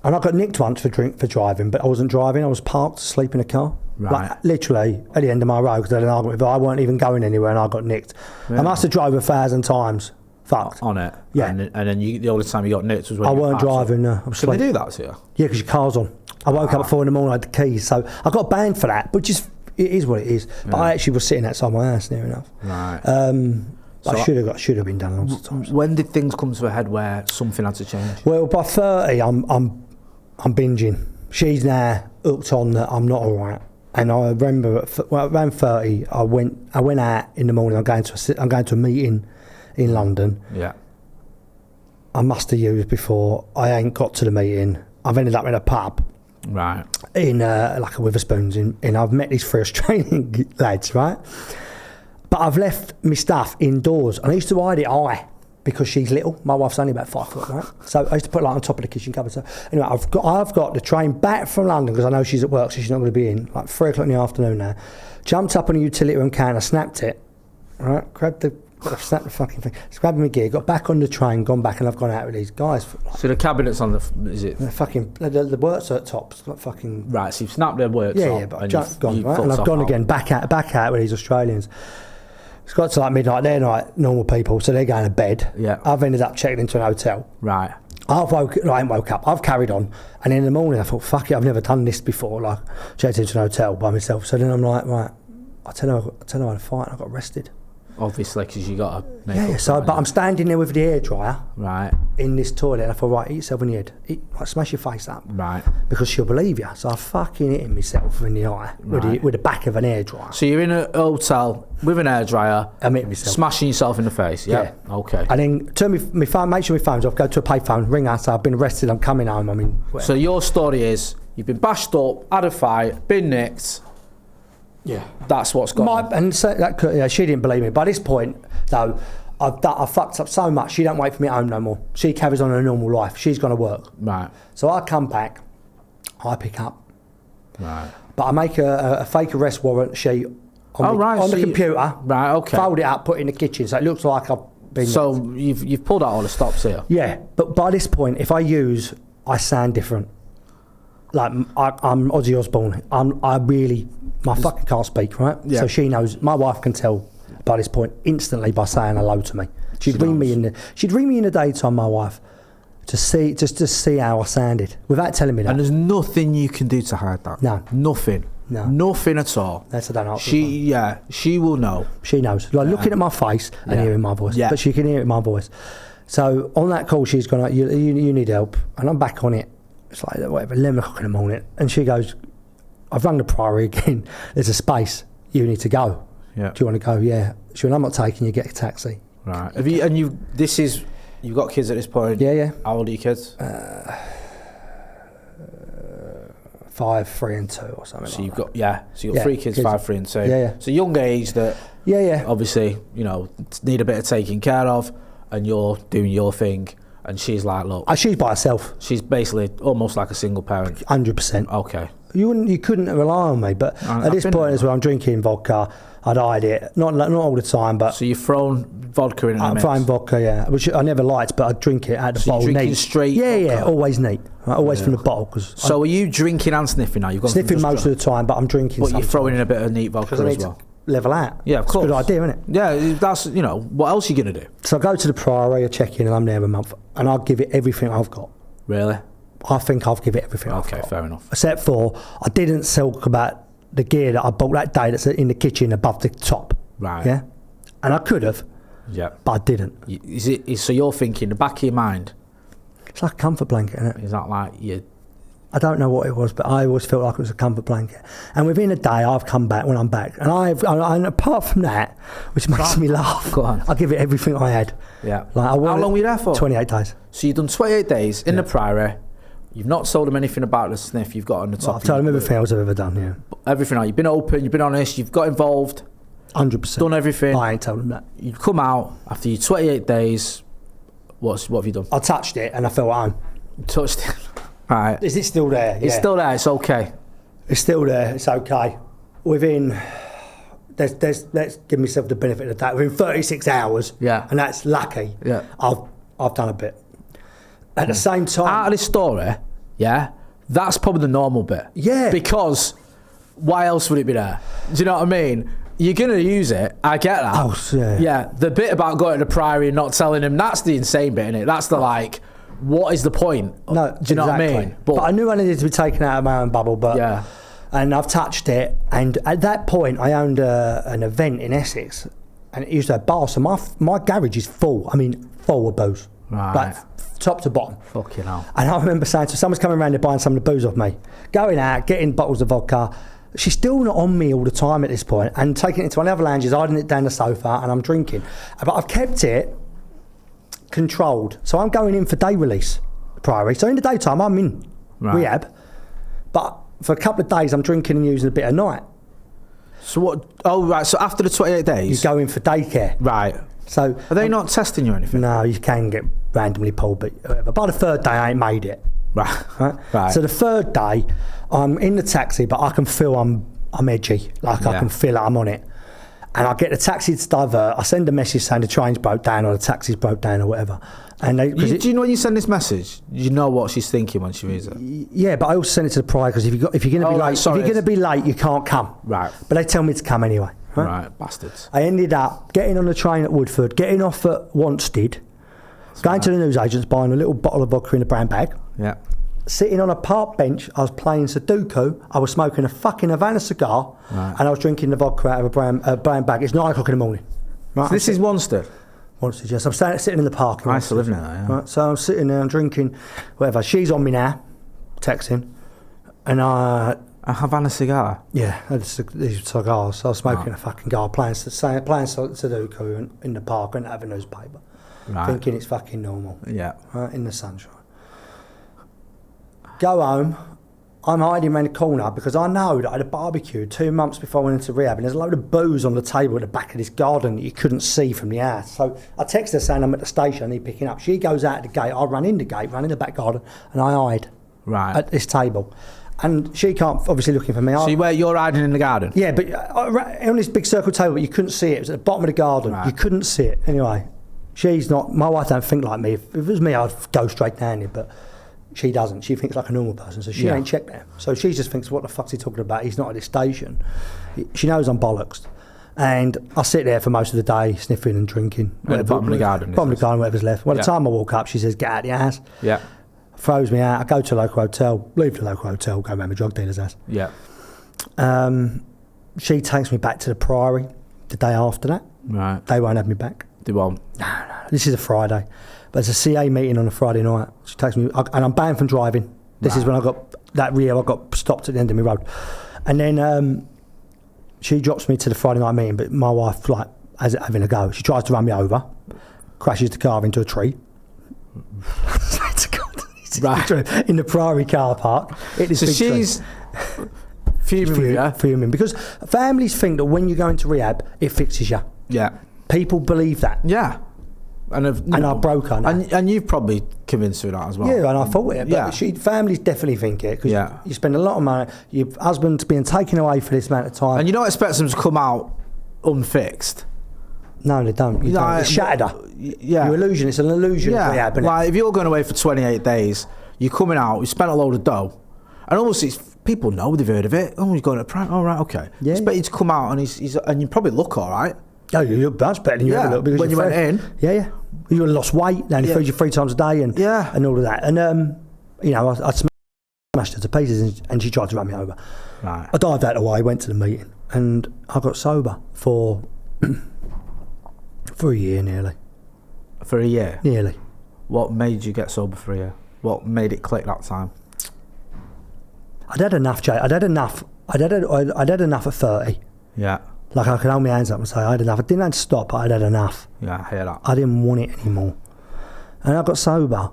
and I got nicked once for driving, but I wasn't driving. I was parked asleep in a car. Right. Like, literally at the end of my road, because I had an argument with her. I weren't even going anywhere and I got nicked. Yeah. I must have drove 1,000 times. Fucked. On it. Yeah. And then the only time you got nicked was when I you weren't driving, no. I was Can they asleep. do that to you? Yeah, because your car's on. I woke up at 4 a.m, I had the keys. So I got banned for that, but just, it is what it is. But I actually was sitting outside my house near enough. Right. So I should have been done lots of times. When did things come to a head where something had to change? Well, by 30, I'm binging. She's now hooked on that I'm not all right. And I remember, around 30, I went out in the morning. I'm going to a meeting in London. Yeah. I must have used before. I ain't got to the meeting. I've ended up in a pub. Right. In like a Witherspoons. And I've met these 3 Australian lads, right? But I've left my stuff indoors. And I used to hide it high because she's little. My wife's only about 5 foot, right? So I used to put on top of the kitchen cupboard. So anyway, I've got the train back from London because I know she's at work, so she's not going to be in. Like 3 o'clock in the afternoon now. Jumped up on a utility room counter, snapped it, right? Snapped the fucking thing. Grabbed my gear, got back on the train, gone back, and I've gone out with these guys. So the cabinet's on is it? The fucking the works at top. It's like fucking. Right. So you've snapped their works. Yeah, but I've gone right, and I've gone again back out with these Australians. It's got to like midnight. They're like normal people, so they're going to bed. Yeah. I've ended up checking into an hotel. Right. I ain't woke up. I've carried on, and in the morning I thought, fuck it, I've never done this before. Like checked into an hotel by myself. So then I'm like, right, I tell her I had a fight. And I got arrested. Obviously, because you got to make up. So, but I'm standing there with the hairdryer, right, in this toilet. And I thought, right, hit yourself in the head, smash your face up, right, because she'll believe you. So I fucking hit myself in the eye with the back of an hairdryer. So you're in a hotel with an hairdryer. I'm hitting myself, smashing yourself in the face. Yeah. Okay. And then turn my phone, make sure my phone's off. Go to a payphone, ring us. I've been arrested. I'm coming home. I mean, so your story is you've been bashed up, had a fight, been nicked. Yeah, that's what's gone on. And so she didn't believe me. By this point, though, I've fucked up so much. She don't wait for me at home no more. She carries on her normal life. She's gonna work. Right. So I come back, I pick up. Right. But I make a fake arrest warrant sheet on the computer. Right. Okay. Fold it up, put it in the kitchen, so it looks like I've been. So you've pulled out all the stops here. Yeah, but by this point, if I sound different. Like I'm Ozzy Osbourne. I fucking can't speak, right? Yeah. So she knows. My wife can tell by this point instantly by saying hello to me. She'd ring me in the daytime. My wife to see how I sounded without telling me that. And there's nothing you can do to hide that. No, nothing. No, nothing at all. That's I don't know. She will know. She knows. Like looking at my face and hearing my voice. Yeah. But she can hear it in my voice. So on that call, she's gone like, you need help, and I'm back on it. It's like whatever, 11 o'clock in the morning, and she goes, I've rung the Priory again. There's a space. You need to go. Yeah. Do you want to go? Yeah. She went, I'm not taking you. Get a taxi. Right. You've got kids at this point? Yeah, yeah. How old are your kids? 5, 3 and 2 or something. So you've got 3 kids, 5, 3 and 2. Yeah, yeah. So young age that. Yeah, yeah. Obviously, need a bit of taking care of, and you're doing your thing. And she's like, look. She's by herself. She's basically almost like a single parent. 100%. Okay. You couldn't rely on me, but at this point as well, I'm drinking vodka. I'd hide it, not all the time, but. So you've thrown vodka in the mix? I'm throwing vodka, yeah, which I never liked, but I'd drink it out the bottle. You're drinking neat. Straight Yeah, vodka? yeah, always neat. Right, always from the bottle. So are you drinking and sniffing now? You've gone sniffing most of the time, but I'm drinking. But you're throwing in a bit of neat vodka as well. Level out. Yeah, of course. It's a good idea, isn't it? Yeah, that's, what else are you going to do? So I go to the Priory, I check in, and I'm there a month, and I'll give it everything I've got. Really? I think I'll give it everything I've got. Okay, fair enough. Except for, I didn't talk about the gear that I bought that day that's in the kitchen above the top. Right. Yeah? And I could have. Yeah. But I didn't. So you're thinking, the back of your mind. It's like a comfort blanket, isn't it? Is that like you? I don't know what it was, but I always felt like it was a comfort blanket. And within a day, I've come back when I'm back. And apart from that, which makes me laugh, go on. I give it everything I had. Yeah. How long were you there for? 28 days. So you've done 28 days in the Priory. You've not told them anything about the sniff you've got on the top. I've told them everything else I've ever done, yeah. Everything. You've been open, you've been honest, you've got involved. 100%. Done everything. I ain't told them that. You come out after your 28 days. What have you done? I touched it and I felt at home. Touched it. Right. Is it still there? It's still there. It's okay. It's still there. It's okay. Within, let's give myself the benefit of that. Within 36 hours. Yeah. And that's lucky. Yeah. I've done a bit. At the same time, out of this story, yeah, that's probably the normal bit. Yeah. Because why else would it be there? Do you know what I mean? You're going to use it. I get that. Oh, yeah. Yeah. The bit about going to the Priory and not telling him, that's the insane bit, innit? That's the what is the point? No, do you know what I mean? But I knew I needed to be taken out of my own bubble. But yeah, and I've touched it. And at that point, I owned an event in Essex, and it used to have bars. So my garage is full. I mean, full of booze, right? Like top to bottom. Fucking hell. And I remember saying to someone's coming around there buying some of the booze off me, going out, getting bottles of vodka. She's still not on me all the time at this point, and taking it into one of the other lounges, hiding it down the sofa, and I'm drinking. But I've kept it controlled. So I'm going in for day release, Priory. So in the daytime, I'm in rehab. But for a couple of days, I'm drinking and using a bit at night. So what? Oh, right. So after the 28 days, you go in for daycare. right? So Are they not testing you or anything? no, you can get randomly pulled, but whatever. By the third day, I ain't made it. Right. So the third day, I'm in the taxi, but I can feel I'm edgy. Like I can feel I'm on it. And I get the taxi to divert. I send a message saying the train's broke down or the taxi's broke down or whatever. And do you know when you send this message, you know what she's thinking when she reads it? Yeah, but I also send it to the pride because if you're going to be late, if you're going to be late, you can't come. Right. But they tell me to come anyway. Right, bastards. I ended up getting on the train at Woodford, getting off at Wanstead, going to the newsagents, buying a little bottle of vodka in a brown bag. Yeah. Sitting on a park bench, I was playing Sudoku, I was smoking a fucking Havana cigar, and I was drinking the vodka out of a brown bag. It's 9 o'clock in the morning. Right? So this is Wanstead? Wanstead, yes. I'm sitting in the park. I used to live near there, yeah. Right, so I'm sitting there, I'm drinking, whatever. She's on me now, texting, and A Havana cigar? yeah, these cigars. So I was smoking a fucking cigar, playing Sudoku in the park and having a newspaper, thinking it's fucking normal. Yeah. Right, in the sunshine. Go home. I'm hiding around the corner because I know that I had a barbecue 2 months before I went into rehab, and there's a load of booze on the table at the back of this garden that you couldn't see from the house. So I text her saying I'm at the station, I need picking up. She goes out the gate, I run in the gate, run in the back garden, and I hide at this table. And she can't, obviously looking for me. So you're hiding in the garden? Yeah, but on this big circle table, but you couldn't see it. It was at the bottom of the garden. Right. You couldn't see it. Anyway, she's not, my wife don't think like me. If it was me, I'd go straight down it, but she doesn't. She thinks like a normal person, so she ain't checked there. So she just thinks, what the fuck's he talking about? He's not at this station. She knows I'm bollocks. And I sit there for most of the day, sniffing and drinking. At the bottom of the garden? Bottom of the garden, whatever's left. By the time I walk up, she says, get out of the house. Yeah. Throws me out. I go to a local hotel, leave the local hotel, go around my drug dealer's house. Yeah. She takes me back to the Priory the day after that. Right. They won't have me back. They won't? No. This is a Friday. But there's a CA meeting on a Friday night. She takes me, and I'm banned from driving. This is when I got that Rio. I got stopped at the end of my road, and then she drops me to the Friday night meeting. But my wife, like, has it having a go. She tries to run me over, crashes the car into a tree. In the Priory car park. So she's fuming because families think that when you go into rehab, it fixes you. Yeah. People believe that. Yeah. And I broke her. And you've probably convinced her that as well. Yeah, and I thought it. But families definitely think it because you spend a lot of money. Your husband's being taken away for this amount of time. And you don't expect them to come out unfixed. No, they don't. It's shattered her. Yeah. Your illusion. It's an illusion. Yeah. Like if you're going away for 28 days, you're coming out, you spent a load of dough, and obviously people know they've heard of it. Oh, he's going to prank. Oh, right, okay. Yeah. Expect you to come out and he's and you probably look all right. Oh, you look much better than you ever look because when you went in. Yeah. You would have lost weight, and you feed you 3 times a day, and all of that. And I smashed her to pieces, and she tried to run me over. Right. I dived out of the way, went to the meeting, and I got sober for a year nearly. For a year? Nearly. What made you get sober for a year? What made it click that time? I'd had enough, Jay. I'd had enough at 30. Yeah. Like I could hold my hands up and say I had enough. I didn't have to stop, but I'd had enough. Yeah, I hear that. I didn't want it anymore. And I got sober.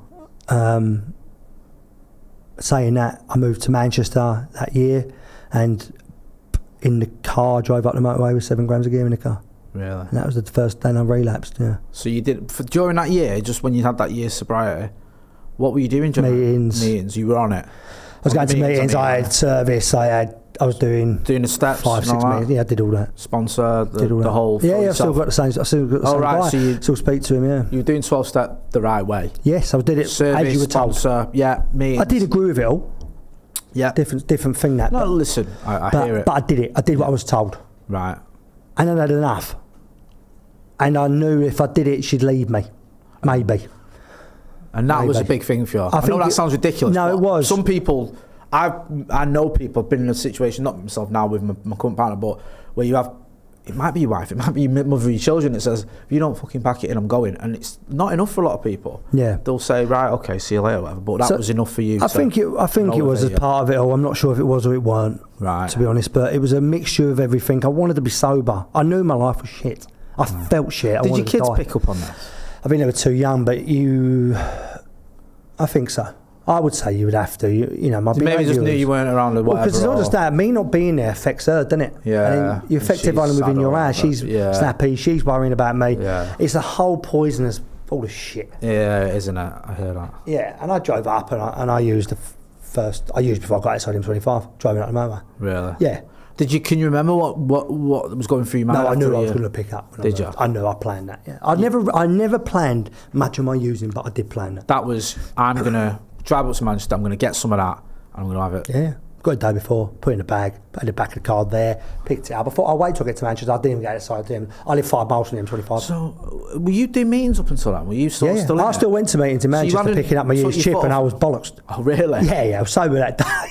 Saying that, I moved to Manchester that year, and in the car, drove up the motorway with 7 grams of gear in the car. Really? And that was the first day I relapsed, yeah. So you did, during that year, just when you had that year's sobriety, what were you doing during meetings? You were on it? I was going to meetings, I had service, I was doing the steps, 5-6 meetings. Yeah, I did all that. Sponsor, the whole. Yeah, I've still got the same. Guy. So you still speak to him. Yeah, you were doing 12-step the right way. Yes, I did it service, as you were told. Sponsor, yeah, meetings. I did agree with it all. Yeah, different thing that. No, listen, I hear it. But I did it. I did what I was told. Right. And I had enough. And I knew if I did it, she'd leave me, maybe. And that was a big thing for you. I know that sounds ridiculous. No, it was. Some people. I know people have been in a situation, not myself now with my current partner, but where you have, it might be your wife, it might be your mother of your children that says, if you don't fucking pack it in, I'm going. And it's not enough for a lot of people. Yeah. They'll say, right, okay, see you later, whatever. But that was enough for you. I think it was as part of it all. I'm not sure if it was or it weren't, right, to be honest, but it was a mixture of everything. I wanted to be sober. I knew my life was shit. I felt shit. Did your kids pick up on that? I think they were too young, but I think so. I would say you would have to. You know, my maybe just knew you weren't around or whatever. Because it's not just that. Me not being there affects her, doesn't it? Yeah. And then you affect everyone within your house. She's snappy. She's worrying about me. Yeah. It's a whole poisonous all the shit. Yeah, isn't it? I hear that. Yeah, and I drove up and I used I used before I got outside M25, driving up the motorway. Really? Yeah. Can you remember what was going through your mind? No, I knew I was going to pick up. Did you? I knew I planned that. Yeah. I never planned much of my using, but I did plan that. That was, I'm going to drive up to Manchester. I'm going to get some of that, and I'm going to have it. Yeah. Got it the day before, put it in the bag, put it in the back of the car there, picked it up. I thought I'll wait till I get to Manchester. I didn't even get outside. I live 5 miles from the M25. So, were you doing meetings up until that? Were you still in I still went to meetings in Manchester picking up my used chip, and I was bollocksed. Oh, really? Yeah, I was sober that day.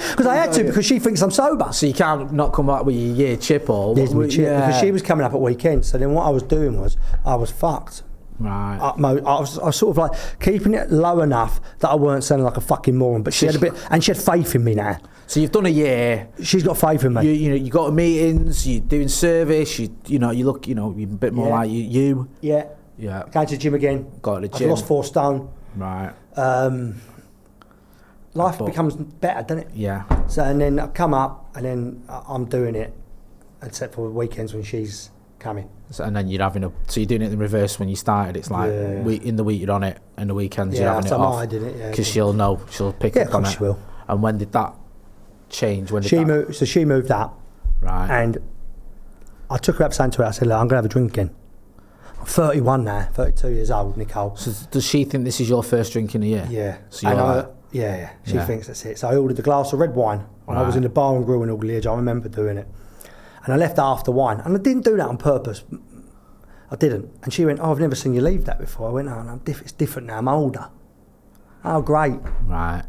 Because I had to, because she thinks I'm sober. So you can't not come back with your year chip or... Yes, my chip, because she was coming up at weekends. So then what I was doing was, I was fucked. Right. I was sort of like keeping it low enough that I weren't sounding like a fucking moron, but she had a bit, and she had faith in me now. So you've done a year. She's got faith in me. You go to meetings, you're doing service, you look, you're a bit more like you. Yeah. Yeah. Going to the gym again. Got to the gym. I've lost 4 stone. Right. Life becomes better, doesn't it? Yeah. So, and then I come up, and then I'm doing it, except for weekends when she's coming. So, and then you're doing it in reverse when you started. It's like in the week you're on it, and the weekends you're having it off. I did it, yeah. Because she'll pick up on it. Yeah, she will. And when did that change? So she moved up. Right. And I took her up to I said, look, I'm going to have a drink again. I'm 31 now, 32 years old, Nicole. So does she think this is your first drink in a year? Yeah. So she thinks that's it. So I ordered a glass of red wine when I was in the bar and grill in Alderley Edge. I remember doing it. And I left after wine. And I didn't do that on purpose. I didn't. And she went, I've never seen you leave that before. I went, oh, no, it's different now. I'm older. Oh, great. Right.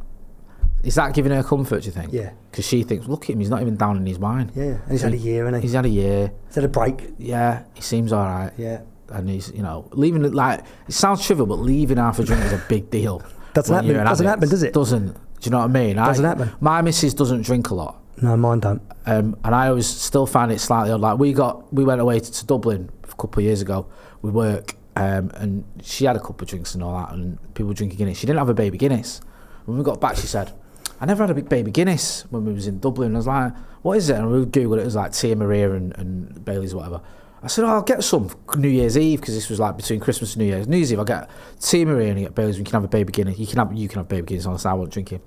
Is that giving her comfort, do you think? Yeah. Because she thinks, look at him, he's not even down in his wine. Yeah. And he's had a year, hasn't he? He's had a year. He's had a break. Yeah. He seems all right. Yeah. And he's, leaving it like, it sounds trivial, but leaving half a drink is a big deal. Doesn't happen, does it? Doesn't. Do you know what I mean? Doesn't happen. My missus doesn't drink a lot. No, mine don't. And I always still find it slightly odd. Like we went away to Dublin a couple of years ago with work, and she had a couple of drinks and all that, and people were drinking Guinness. She didn't have a baby Guinness. When we got back, she said, I never had a big baby Guinness when we was in Dublin. I was like, what is it? And we Googled it. It was like Tia Maria and Bailey's or whatever. I said, I'll get some New Year's Eve, because this was like between Christmas and New Year's. New Year's Eve, I'll get Tia Maria and you get Bailey's. We can have a baby Guinness. You can have baby Guinness. Honestly, I won't drink it.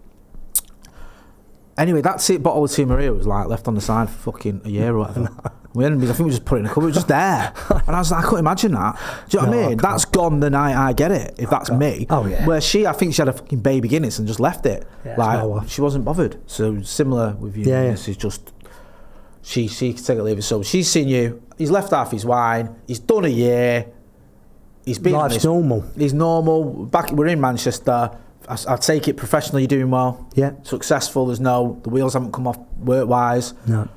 Anyway, that bottle of Tia Maria was like left on the side for fucking a year or whatever. I think we just put it in a cupboard. It was just there. And I was like, I couldn't imagine that. Do you know what I mean? That's gone the night I get it, if that's me. Oh, yeah. Where I think she had a fucking baby Guinness and just left it. Yeah, like, she wasn't bothered. So similar with you. Yeah. This is just, she can take it or leave it. So she's seen you. He's left half his wine. He's done a year. He's been Life's normal. He's normal. We're in Manchester. I take it professionally, you're doing well. Yeah. Successful. The wheels haven't come off work-wise. No.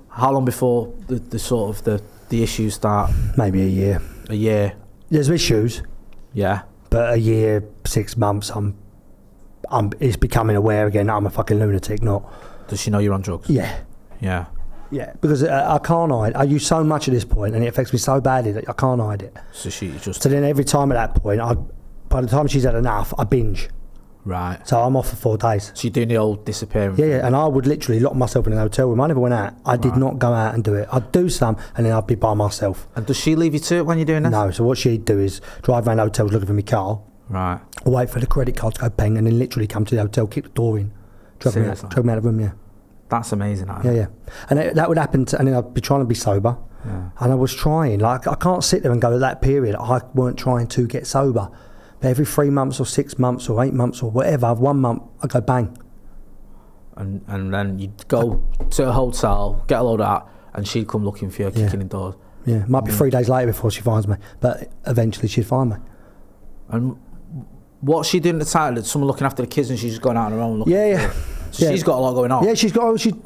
How long before the issues start? Maybe a year. A year. There's issues. Yeah. But a year, 6 months, it's becoming aware again that I'm a fucking lunatic. Not. Does she know you're on drugs? Yeah. Yeah. Yeah. Because I can't hide. I use so much at this point, and it affects me so badly that I can't hide it. So she just. So then every time at that point, by the time she's had enough, I binge. Right. So I'm off for 4 days. So you're doing the old disappearing. Yeah, and I would literally lock myself in an hotel room. I never went out. I did not go out and do it. I'd do some, and then I'd be by myself. And does she leave you to it when you're doing this? No. So what she'd do is drive around hotels looking for my car. Right. Or wait for the credit card to go ping, and then literally come to the hotel, kick the door in, drag me out of the room. Yeah. That's amazing. Yeah. And that would happen, and then I'd be trying to be sober. Yeah. And I was trying. Like, I can't sit there and go, at that period, I weren't trying to get sober. But every 3 months or 6 months or 8 months or whatever, 1 month, I go bang. And then you'd go to a hotel, get a load of that, and she'd come looking for you, kicking in doors. Yeah, might be 3 days later before she finds me, but eventually she'd find me. And what's she doing at the time? Someone looking after the kids, and she's just going out on her own looking. Yeah. So she's got a lot going on. Yeah, she's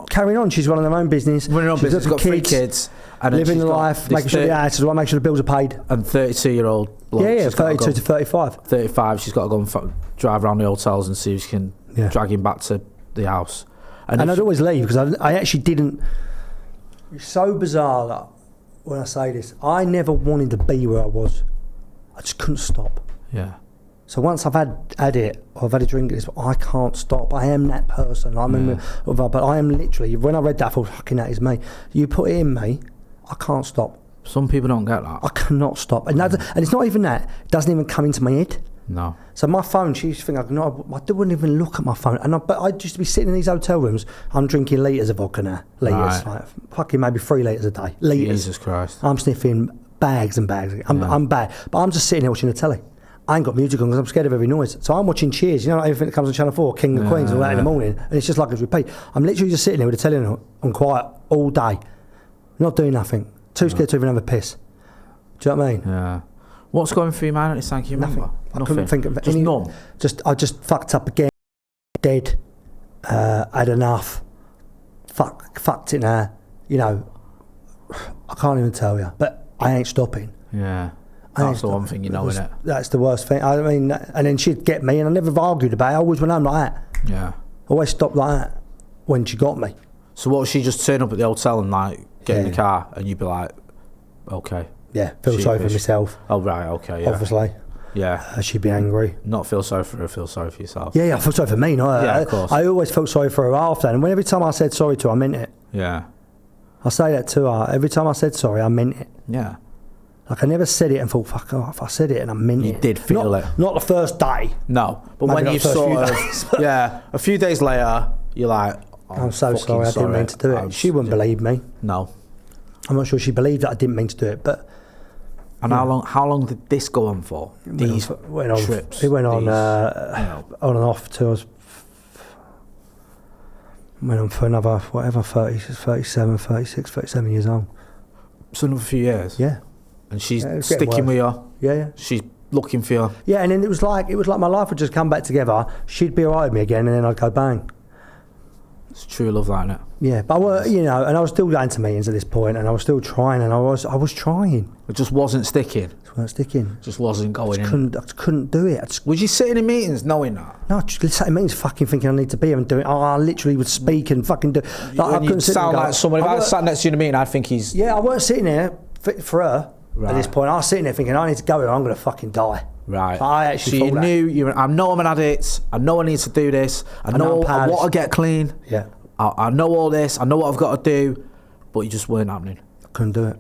carrying on. She's running her own business. Running her own business. She's got 3 kids. And living the life, making sure the house is right, making sure the bills are paid. And 32-year-old bloke. Yeah, 32 to 35. 35, she's got to go and drive around the hotels and see if she can drag him back to the house. And I'd always leave, because I actually didn't. It's so bizarre that when I say this, I never wanted to be where I was. I just couldn't stop. Yeah. So once I've had it, or I've had a drink, I can't stop. I am that person. But I am literally, when I read that, I thought, fucking that is me. You put it in me, I can't stop. Some people don't get that. I cannot stop. And it's not even that. It doesn't even come into my head. No. So my phone, she used to think I wouldn't even look at my phone. But I used to be sitting in these hotel rooms, I'm drinking litres of vodka now. Litres. Like fucking maybe 3 litres a day. Litres. Jesus Christ. I'm sniffing bags and bags. I'm bad. But I'm just sitting there watching the telly. I ain't got music on because I'm scared of every noise. So I'm watching Cheers, like everything that comes on Channel 4, King of Queens, all that in the morning. And it's just like a repeat. I'm literally just sitting there with the telly on quiet all day. Not doing nothing. Too scared to even have a piss. Do you know what I mean? Yeah. What's going through your mind at this time? Can you remember? I couldn't think of just any. Numb? I just fucked up again. Dead. Had enough. Fucked it now. I can't even tell you. But I ain't stopping. Yeah. That's the one thing innit? That's the worst thing. I mean, and then she'd get me, and I never argued about it. I always went home like that. Yeah. Always stopped like that when she got me. So what, she just turn up at the hotel and get in the car, and you'd be like, okay. Yeah, feel sorry for myself. Oh, right, okay, yeah. Obviously. Yeah. She'd be angry. Not feel sorry for her, feel sorry for yourself. Yeah, I feel sorry for me, not her. Yeah, of course. I always felt sorry for her after, and every time I said sorry to her, I meant it. Yeah. I say that to her. Every time I said sorry, I meant it. Yeah. Like, I never said it and thought, fuck off. I said it and I meant it. You did feel it. Not the first day. No. But Maybe when you've sort of... yeah. A few days later, you're like... I'm so sorry. I didn't mean to do it. She wouldn't believe me. No. I'm not sure she believed that I didn't mean to do it, but... And how long did this go on for? These trips? It went on on and off till I was... Went on for another, 37, 36, 37 years old. So another few years? Yeah. And she's sticking with you? Yeah. She's looking for you? Yeah, and then it was like my life would just come back together. She'd be alright with me again, and then I'd go bang. It's true love, that, isn't it? Yeah, but and I was still going to meetings at this point, and I was still trying, and I was trying. It just wasn't sticking. It wasn't sticking. Just wasn't going I just couldn't do it. Was you sitting in meetings knowing that? No, I just sat in meetings fucking thinking I need to be here and do it. I literally would speak and fucking do. Like, I couldn't sound like someone. If I was sat next to you in a meeting, I'd think he's. Yeah, I weren't sitting there for her at this point. I was sitting there thinking I need to go here. I'm going to fucking die. Right. But I actually. So you knew I know I'm an addict. I know I need to do this. I know I want to get clean. Yeah. I know all this. I know what I've got to do, but you just weren't happening. Couldn't do it.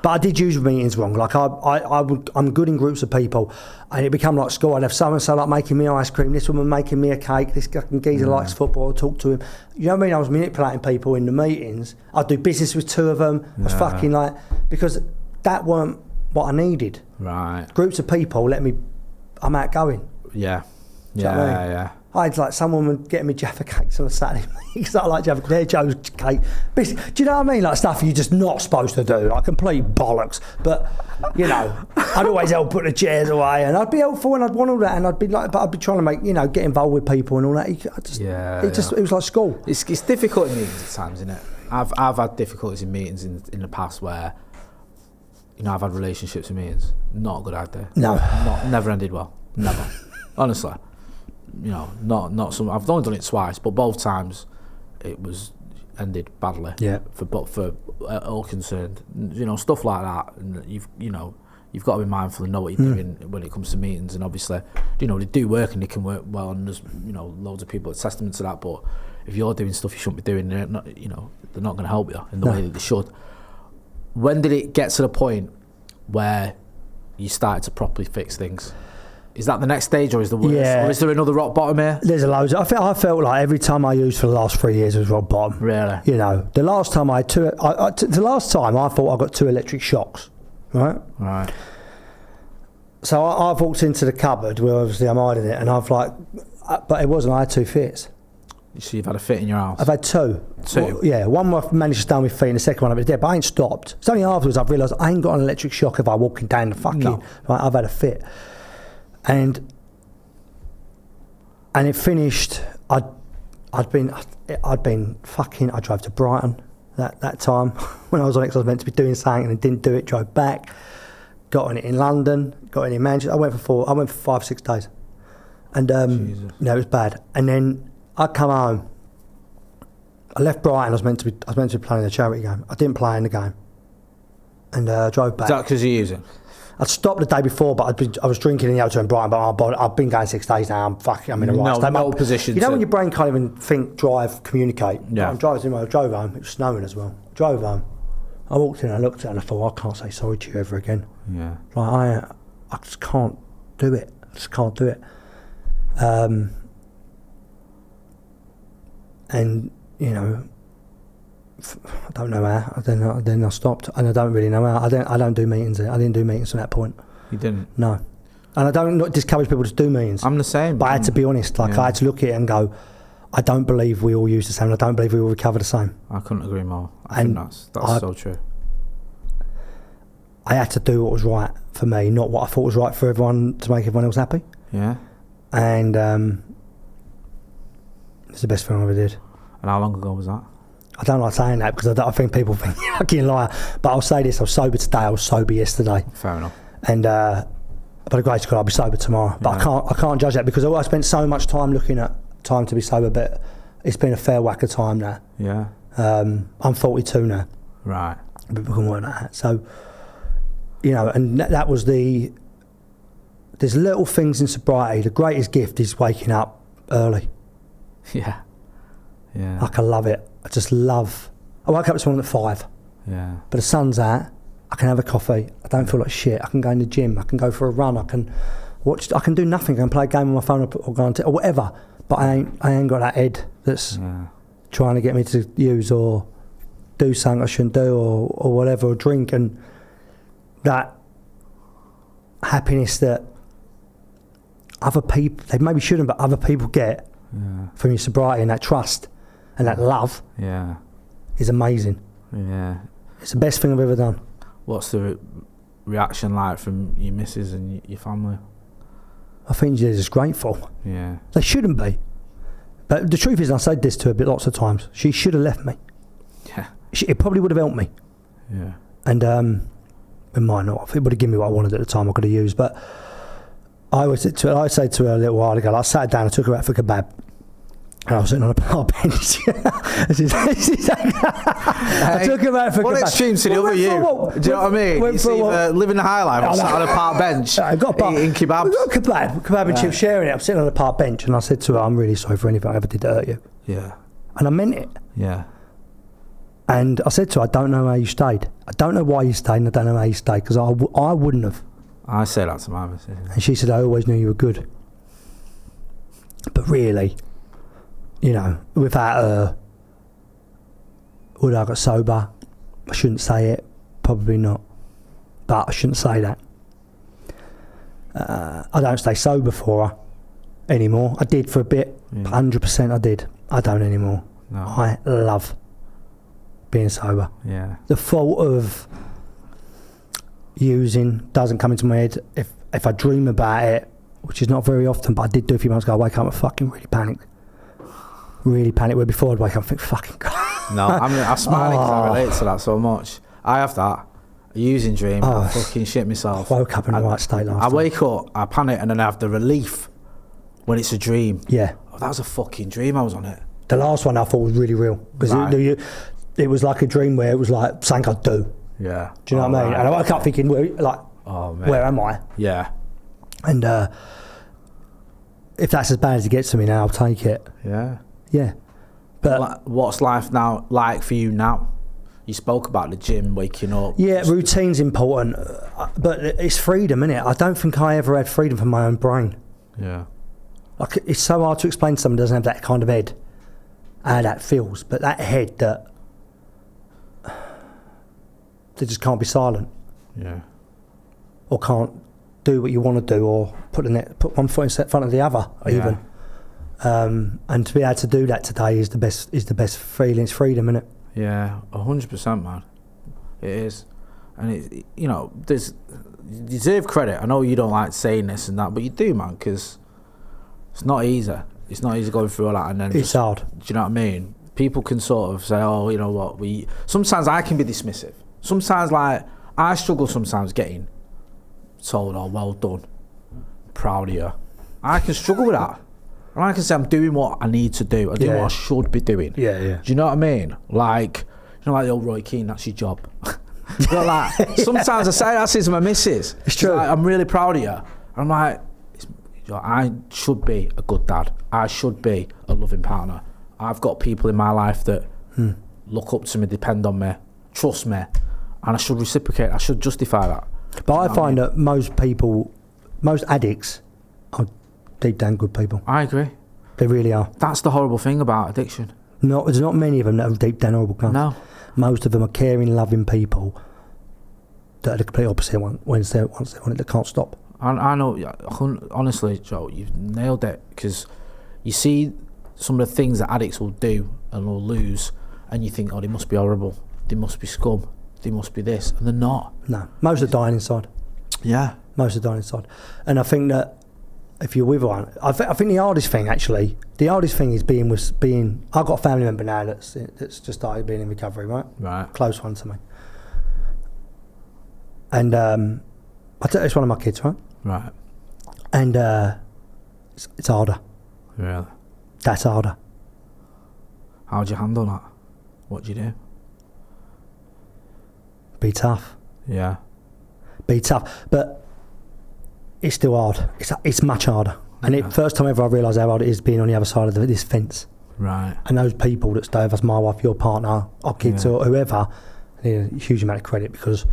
But I did use meetings wrong. Like I'm good in groups of people, and it become like school. I'd have someone like making me ice cream, this woman making me a cake, this fucking geezer likes football. I'll talk to him. You know what I mean? I was manipulating people in the meetings. I'd do business with 2 of them. I was fucking like, because that weren't what I needed. Right. Groups of people I'm outgoing. Yeah. Do you know what I mean? I had like some woman getting me Jaffa cakes on a Saturday because I like Jaffa. They're Joe's cake. Do you know what I mean? Like stuff you're just not supposed to do, like complete bollocks. But I'd always help put the chairs away, and I'd be helpful, and I'd want all that, and I'd be trying to make get involved with people and all that. It was like school. It's difficult in meetings at times, isn't it? I've had difficulties in meetings in the past where I've had relationships in meetings. Not a good idea. No, never ended well. Never. Honestly. Not some. I've only done it twice, but both times it was ended badly. Yeah. For all concerned, stuff like that, and you've got to be mindful and know what you're doing when it comes to meetings. And obviously, they do work and they can work well, and there's loads of people that's testament to that. But if you're doing stuff you shouldn't be doing, they're not going to help you in the way that they should. When did it get to the point where you started to properly fix things? Is that the next stage, or is the worst? Yeah. Or is there another rock bottom here? There's a loads. I felt like every time I used for the last 3 years was rock bottom. Really? The last time I had the last time I thought I got 2 electric shocks, right? Right. So I've walked into the cupboard where obviously I'm hiding it, and but it wasn't. I had 2 fits. So you've had a fit in your house? I've had 2. 2? Well, yeah, one I've managed to stand with feet, and the second one I've been dead, but I ain't stopped. It's only afterwards I've realised I ain't got an electric shock if I'm walking down the fucking... No. Right, I've had a fit. And it finished. I drove to Brighton that time when I was on it, because I was meant to be doing something and didn't do it. Drove back, got on it in London, got it in Manchester. I went for 5-6 days, and it was bad. And then I come home. I left Brighton. I was meant to be playing a charity game. I didn't play in the game, and drove back. Is that because you're using? I'd stopped the day before, but I was drinking in the hotel in Brighton, but I've been going 6 days now. I'm in a right state. No position. You know when your brain can't even think, drive, communicate? Yeah. I drove home, it was snowing as well. Drove home. I walked in, I looked at it and I thought, I can't say sorry to you ever again. Yeah. Like, I just can't do it. And, you know, I don't know how. Then I stopped, and I don't really know how. I don't do meetings. I didn't do meetings from that point. You didn't? No. And I don't not discourage people to do meetings. I'm the same. But I had to be honest. Like, I had to look at it and go, I don't believe we all use the same. I don't believe we all recover the same. I couldn't agree more. I think that's so true. I had to do what was right for me, not what I thought was right for everyone to make everyone else happy. Yeah. And it's the best thing I ever did. And how long ago was that? I don't like saying that because I think people think you're a fucking liar. But I'll say this: I was sober today. I was sober yesterday. Fair enough. And by the grace of God, I'll be sober tomorrow. But I can't judge that because I spent so much time looking at time to be sober. But it's been a fair whack of time now. Yeah. I'm 42 now. Right. But we can work at that. So, you know, and that was the. There's little things in sobriety. The greatest gift is waking up early. Yeah. Yeah. Like, I love it. I just love. I woke up this morning at 5. Yeah. But the sun's out. I can have a coffee. I don't feel like shit. I can go in the gym. I can go for a run. I can watch. I can do nothing. I can play a game on my phone or go on or whatever. But I ain't got that head that's trying to get me to use or do something I shouldn't do or whatever, or drink. And that happiness that other people, they maybe shouldn't, but other people get from your sobriety, and that trust and that love is amazing. Yeah. It's the best thing I've ever done. What's the reaction like from your missus and your family? I think they're just grateful. Yeah. They shouldn't be. But the truth is, and I said this to her lots of times, she should have left me. Yeah. It probably would have helped me. Yeah. And it might not. If it would have given me what I wanted at the time, I could have used. But I said to her a little while ago, I sat down, I took her out for kebab. And I was sitting on a park bench. I took him out for what kebab. Extreme to the other you? Do you know what I mean? You see, living the high life, sat on a park bench, eating kebabs. We've got kebab and chips, sharing it. I'm sitting on a park bench, and I said to her, I'm really sorry for anything I ever did to hurt you. Yeah. And I meant it. Yeah. And I said to her, I don't know how you stayed. I don't know why you stayed, and I don't know how you stayed, because I wouldn't have. I said that to my missus. And she said, I always knew you were good. But really, you know, without her, would I got sober? I shouldn't say it. Probably not. But I shouldn't say that. I don't stay sober for her anymore. I did for a bit. 100% I did. I don't anymore. No. I love being sober. Yeah. The thought of using doesn't come into my head. If I dream about it, which is not very often, but I did do a few months ago, I wake up and fucking really panicked. Really panicked, where before I'd wake up and think, fucking God. No, I'm smiling because I relate to that so much. I have that. A using dream, I fucking shit myself. I woke up in the right state last time. I wake up, I panic, and then I have the relief when it's a dream. Yeah. Oh, that was a fucking dream, I was on it. The last one I thought was really real. Because it was like a dream where it was like something I'd do. Yeah. Do you know what I mean? And I woke up thinking, where am I? Yeah. And if that's as bad as it gets to me now, I'll take it. Yeah. Yeah. But what's life now like for you now? You spoke about the gym, waking up. Yeah, routine's important, but it's freedom, innit? I don't think I ever had freedom from my own brain. Yeah. Like, it's so hard to explain to someone who doesn't have that kind of head, how that feels. But that head that just can't be silent. Yeah. Or can't do what you want to do, or put one foot in front of the other, even. And to be able to do that today is the best feeling. It's freedom, isn't it? Yeah, 100%, man. It is, and you deserve credit. I know you don't like saying this and that, but you do, man, because it's not easy. It's not easy going through all that, and then it's hard. Do you know what I mean? People can sort of say, "Oh, you know what?" Sometimes I can be dismissive. Sometimes, like, I struggle sometimes getting told, "Oh, well done, proud of you." I can struggle with that. And I can say I'm doing what I need to do. I'm doing what I should be doing. Yeah, yeah. Do you know what I mean? Like, like the old Roy Keane, that's your job. But like, sometimes I say to my missus, It's true. Like, I'm really proud of you. I'm like, I should be a good dad. I should be a loving partner. I've got people in my life that look up to me, depend on me, trust me, and I should reciprocate. I should justify that. But I find that most addicts are deep down good people. I agree. They really are. That's the horrible thing about addiction. There's not many of them that are deep down horrible cunts. No. Most of them are caring, loving people that are the complete opposite once they're on it, they can't stop. I know, honestly, Joe, you've nailed it, because you see some of the things that addicts will do and will lose, and you think, oh, they must be horrible, they must be scum, they must be this, and they're not. No, most are dying inside. Yeah. Most are dying inside. And I think that if you're with one, I think the hardest thing is being. I've got a family member now that's just started being in recovery, right? Right. Close one to me. And I tell you, it's one of my kids, right? Right. And it's harder. Really? That's harder. How'd you handle that? What'd you do? Be tough. Yeah. Be tough, but it's still hard. It's much harder. And the first time ever I realised how hard it is being on the other side of this fence. Right. And those people that stay with us, my wife, your partner, our kids, or whoever, I need a huge amount of credit, because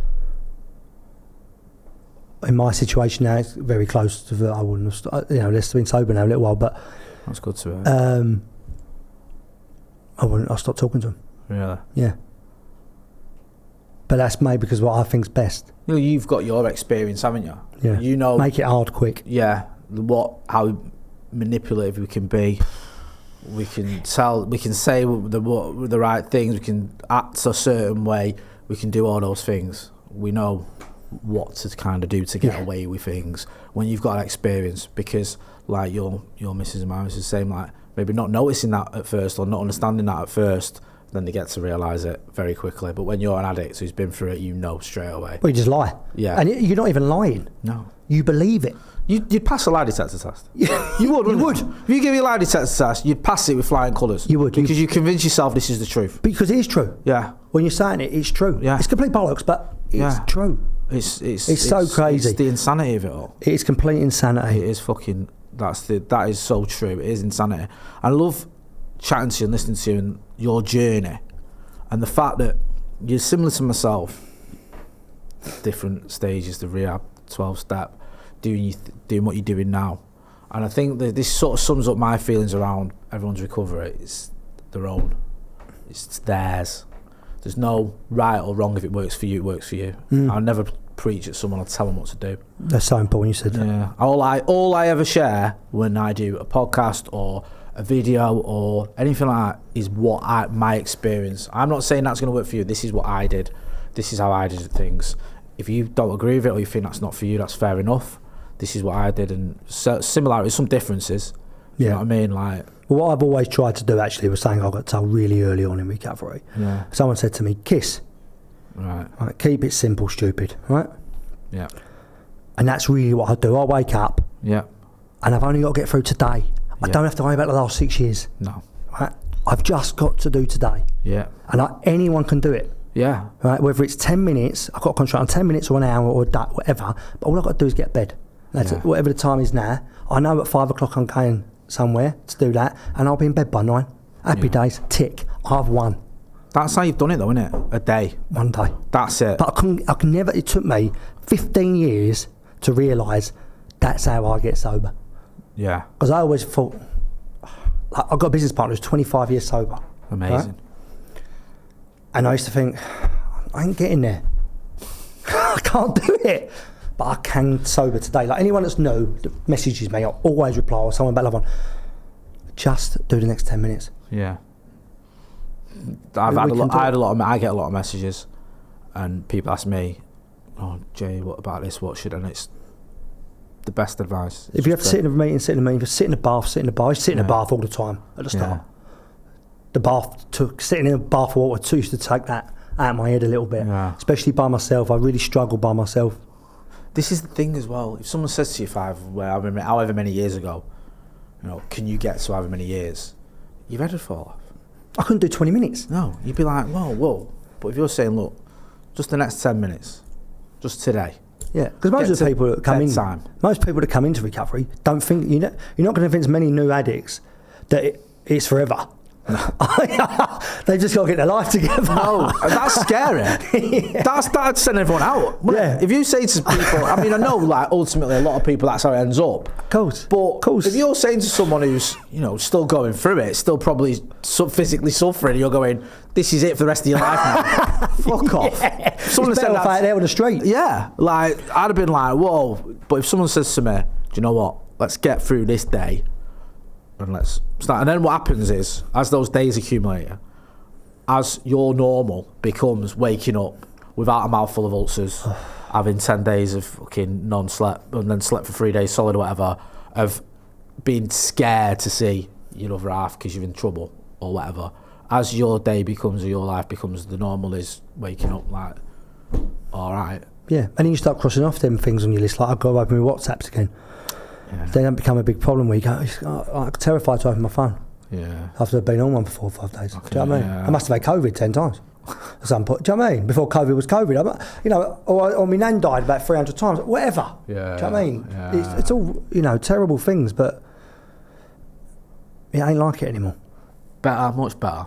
in my situation now, it's very close to that. I wouldn't have, Lester's been sober now a little while, but that's good to hear. I stopped talking to him. Really? Yeah. But that's maybe because what I think's best. You've got your experience, haven't you? Yeah. You know. Make it hard quick. Yeah. How manipulative we can be. We can say the right things. We can act a certain way. We can do all those things. We know what to kind of do to get away with things when you've got that experience, because like your missus and my missus, same, like maybe not noticing that at first or not understanding that at first, then they get to realise it very quickly. But when you're an addict who's been through it, you know straight away. Well, you just lie. Yeah. And you're not even lying. No. You believe it. You'd pass a lie detector test. You would, wouldn't you? If you give me a lie detector test, you'd pass it with flying colours. You would. Because you convince yourself this is the truth. Because it is true. Yeah. When you're saying it, it's true. Yeah. It's complete bollocks, but it's true. It's so crazy. It's the insanity of it all. It is complete insanity. It is fucking. That is so true. It is insanity. I love chatting to you and listening to you and your journey, and the fact that you're similar to myself. Different stages, the rehab, 12-step, doing what you're doing now, and I think that this sort of sums up my feelings around everyone's recovery. It's their own. It's theirs. There's no right or wrong. If it works for you, it works for you. I'll never preach at someone or tell them what to do. That's so important, you said that. Yeah. All I ever share when I do a podcast or a video or anything like that is my experience. I'm not saying that's going to work for you. This is what I did. This is how I did things. If you don't agree with it or you think that's not for you, that's fair enough. This is what I did, and similarities, some differences. You know what I mean? Like, well, what I've always tried to do actually was something I got told really early on in recovery. Yeah. Someone said to me, "Kiss." Right. Keep it simple, stupid. Right. Yeah. And that's really what I do. I wake up. Yeah. And I've only got to get through today. I don't have to worry about the last 6 years. No. Right. I've just got to do today. Yeah. And anyone can do it. Yeah. Right. Whether it's 10 minutes, I've got to concentrate on 10 minutes or an hour or a day, whatever. But all I've got to do is get to bed. That's it, whatever the time is now. I know at 5 o'clock I'm going somewhere to do that, and I'll be in bed by 9. Happy days. Tick. I've won. That's how you've done it, though, isn't it? A day. One day. That's it. But I can never. It took me 15 years to realise that's how I get sober. Yeah. Because I always thought, like, I've got a business partner who's 25 years sober. Amazing. Right? And I used to think, I ain't getting there. I can't do it. But I can sober today. Like anyone that's new that messages me, I'll always reply, or someone about love on. Just do the next 10 minutes. Yeah. I get a lot of messages, and people ask me, "Oh, Jay, what about this? What should?" And it's the best advice. If you have to sit in a meeting, sit in a meeting. If you sit in a bath, sit in a bar. I sit in a bath all the time at the start. Sitting in a bath of water used to take that out of my head a little bit, especially by myself. I really struggled by myself. This is the thing as well. If someone says to you however many years ago, can you get to however many years? Your head would fall off. I couldn't do 20 minutes. No, you'd be like, whoa. But if you're saying, look, Just the next 10 minutes. Just today. Yeah, because most of the people that come into recovery don't think you're not going to convince many new addicts that it's forever. They just got to get their life together. No, that's scary. That'd send everyone out. If you say to people, I mean, I know, like, ultimately a lot of people, that's how it ends up. Of course. But if you're saying to someone who's, still going through it, still probably physically suffering, you're going, this is it for the rest of your life now. Fuck off. Yeah. Someone said that out there on the street. Yeah, like, I'd have been like, whoa. But if someone says to me, do you know what? Let's get through this day. And let's start. And then what happens is, as those days accumulate, as your normal becomes waking up without a mouthful of ulcers, having 10 days of fucking non-slept, and then slept for 3 days solid or whatever, of being scared to see your other half because you're in trouble or whatever. As your day becomes, or your life becomes, the normal is waking up like, all right. Yeah, and then you start crossing off them things on your list, like I've got to open my WhatsApps again. Yeah. They don't become a big problem where you go, I'm terrified to open my phone. Yeah. After I've been on one for 4 or 5 days. Okay, do you know what I mean? I must have had COVID 10 times at some point. Do you know what I mean? Before COVID was COVID. Or my nan died about 300 times. Whatever. Yeah. Do you know what I mean? Yeah. It's all, terrible things, but it ain't like it anymore. Better, much better.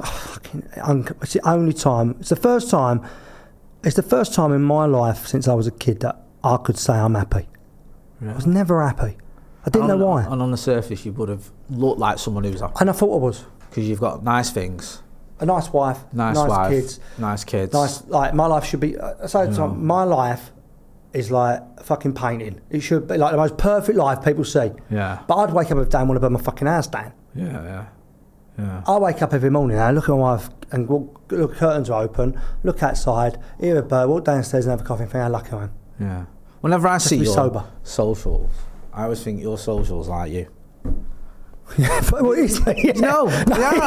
It's the only time. It's the first time in my life since I was a kid that I could say I'm happy. Yeah. I was never happy. I didn't know why. And on the surface, you would have looked like someone who was happy. And I thought I was. Because you've got nice things. A nice wife. Nice kids. Nice kids. Like, my life should be... my life is like fucking painting. It should be like the most perfect life people see. Yeah. But I'd wake up every day and want to burn my fucking house down. Yeah. I wake up every morning and I look at my wife and look, curtains are open, look outside, hear a bird, walk downstairs and have a coffee and think how lucky I am. Yeah. Whenever I see your sober socials, I always think your socials like you. Yeah, but what is it? Yeah. No,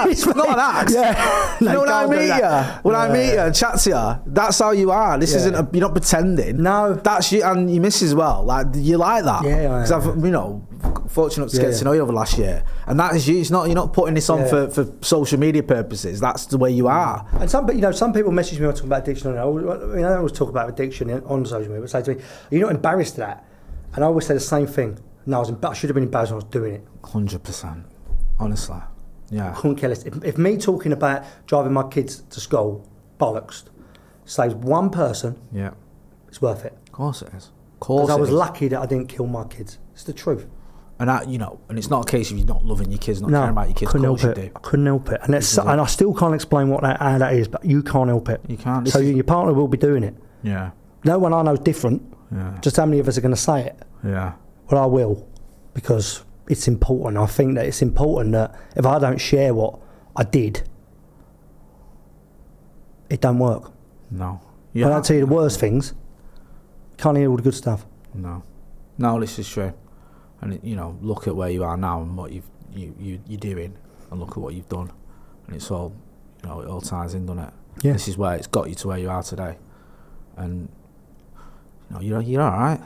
it's not an act. Yeah. You know when I meet you, I meet you and chat to you, that's how you are. This isn't. You're not pretending. No, that's you, and you miss as well. Like you like that. Yeah, because I've fortunate to get to know you over the last year, and that is you. It's not. You're not putting this on for social media purposes. That's the way you are. And some people message me talking about addiction. I always talk about addiction on social media, but say to me, "You're not embarrassed of that?" And I always say the same thing. No, I should have been embarrassed when I was doing it. 100%. Honestly. Yeah. I couldn't care less. If me talking about driving my kids to school, bollocks, saves one person, it's worth it. Of course it is. Because I was lucky that I didn't kill my kids. It's the truth. And and it's not a case of you not loving your kids, not caring about your kids. Couldn't help it. I couldn't help it. And I still can't explain how that is, but you can't help it. You can't. So your partner will be doing it. Yeah. No one I know is different. Yeah. Just how many of us are going to say it? Yeah. Well, I will, because it's important. I think that it's important that if I don't share what I did, it don't work. No. I don't tell you the worst things. Can't hear all the good stuff. No, this is true. And look at where you are now and what you're doing, and look at what you've done, and it's all, it all ties in, doesn't it? Yeah. This is where it's got you to where you are today, and you're all right.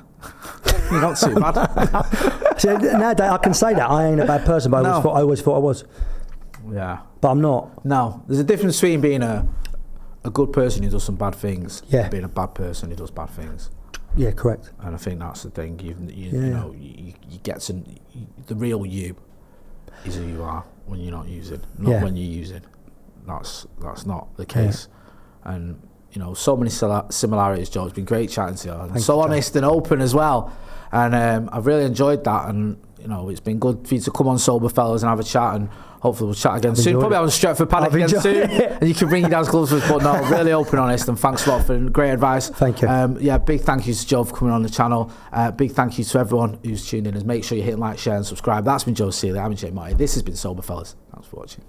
You're not too bad. So nowadays I can say that I ain't a bad person, but I always thought I was. Yeah. But I'm not. No, there's a difference between being a good person who does some bad things, and being a bad person who does bad things. Yeah, correct. And I think that's the thing. You get to the real you is who you are when you're not using, not when you're using. That's not the case. Yeah. And so many similarities, Joe. It's been great chatting to you. And so honest and open as well. And I've really enjoyed that. And it's been good for you to come on Sober Fellas and have a chat. And hopefully we'll chat again soon. Probably have a Stretford paddock again soon. And you can bring your dad's gloves with us. But no, really open, honest. And thanks a lot for great advice. Thank you. Big thank you to Joe for coming on the channel. Big thank you to everyone who's tuned in. And make sure you hit like, share and subscribe. That's been Joe Sealey. I'm Jay Motty. This has been Sober Fellas. Thanks for watching.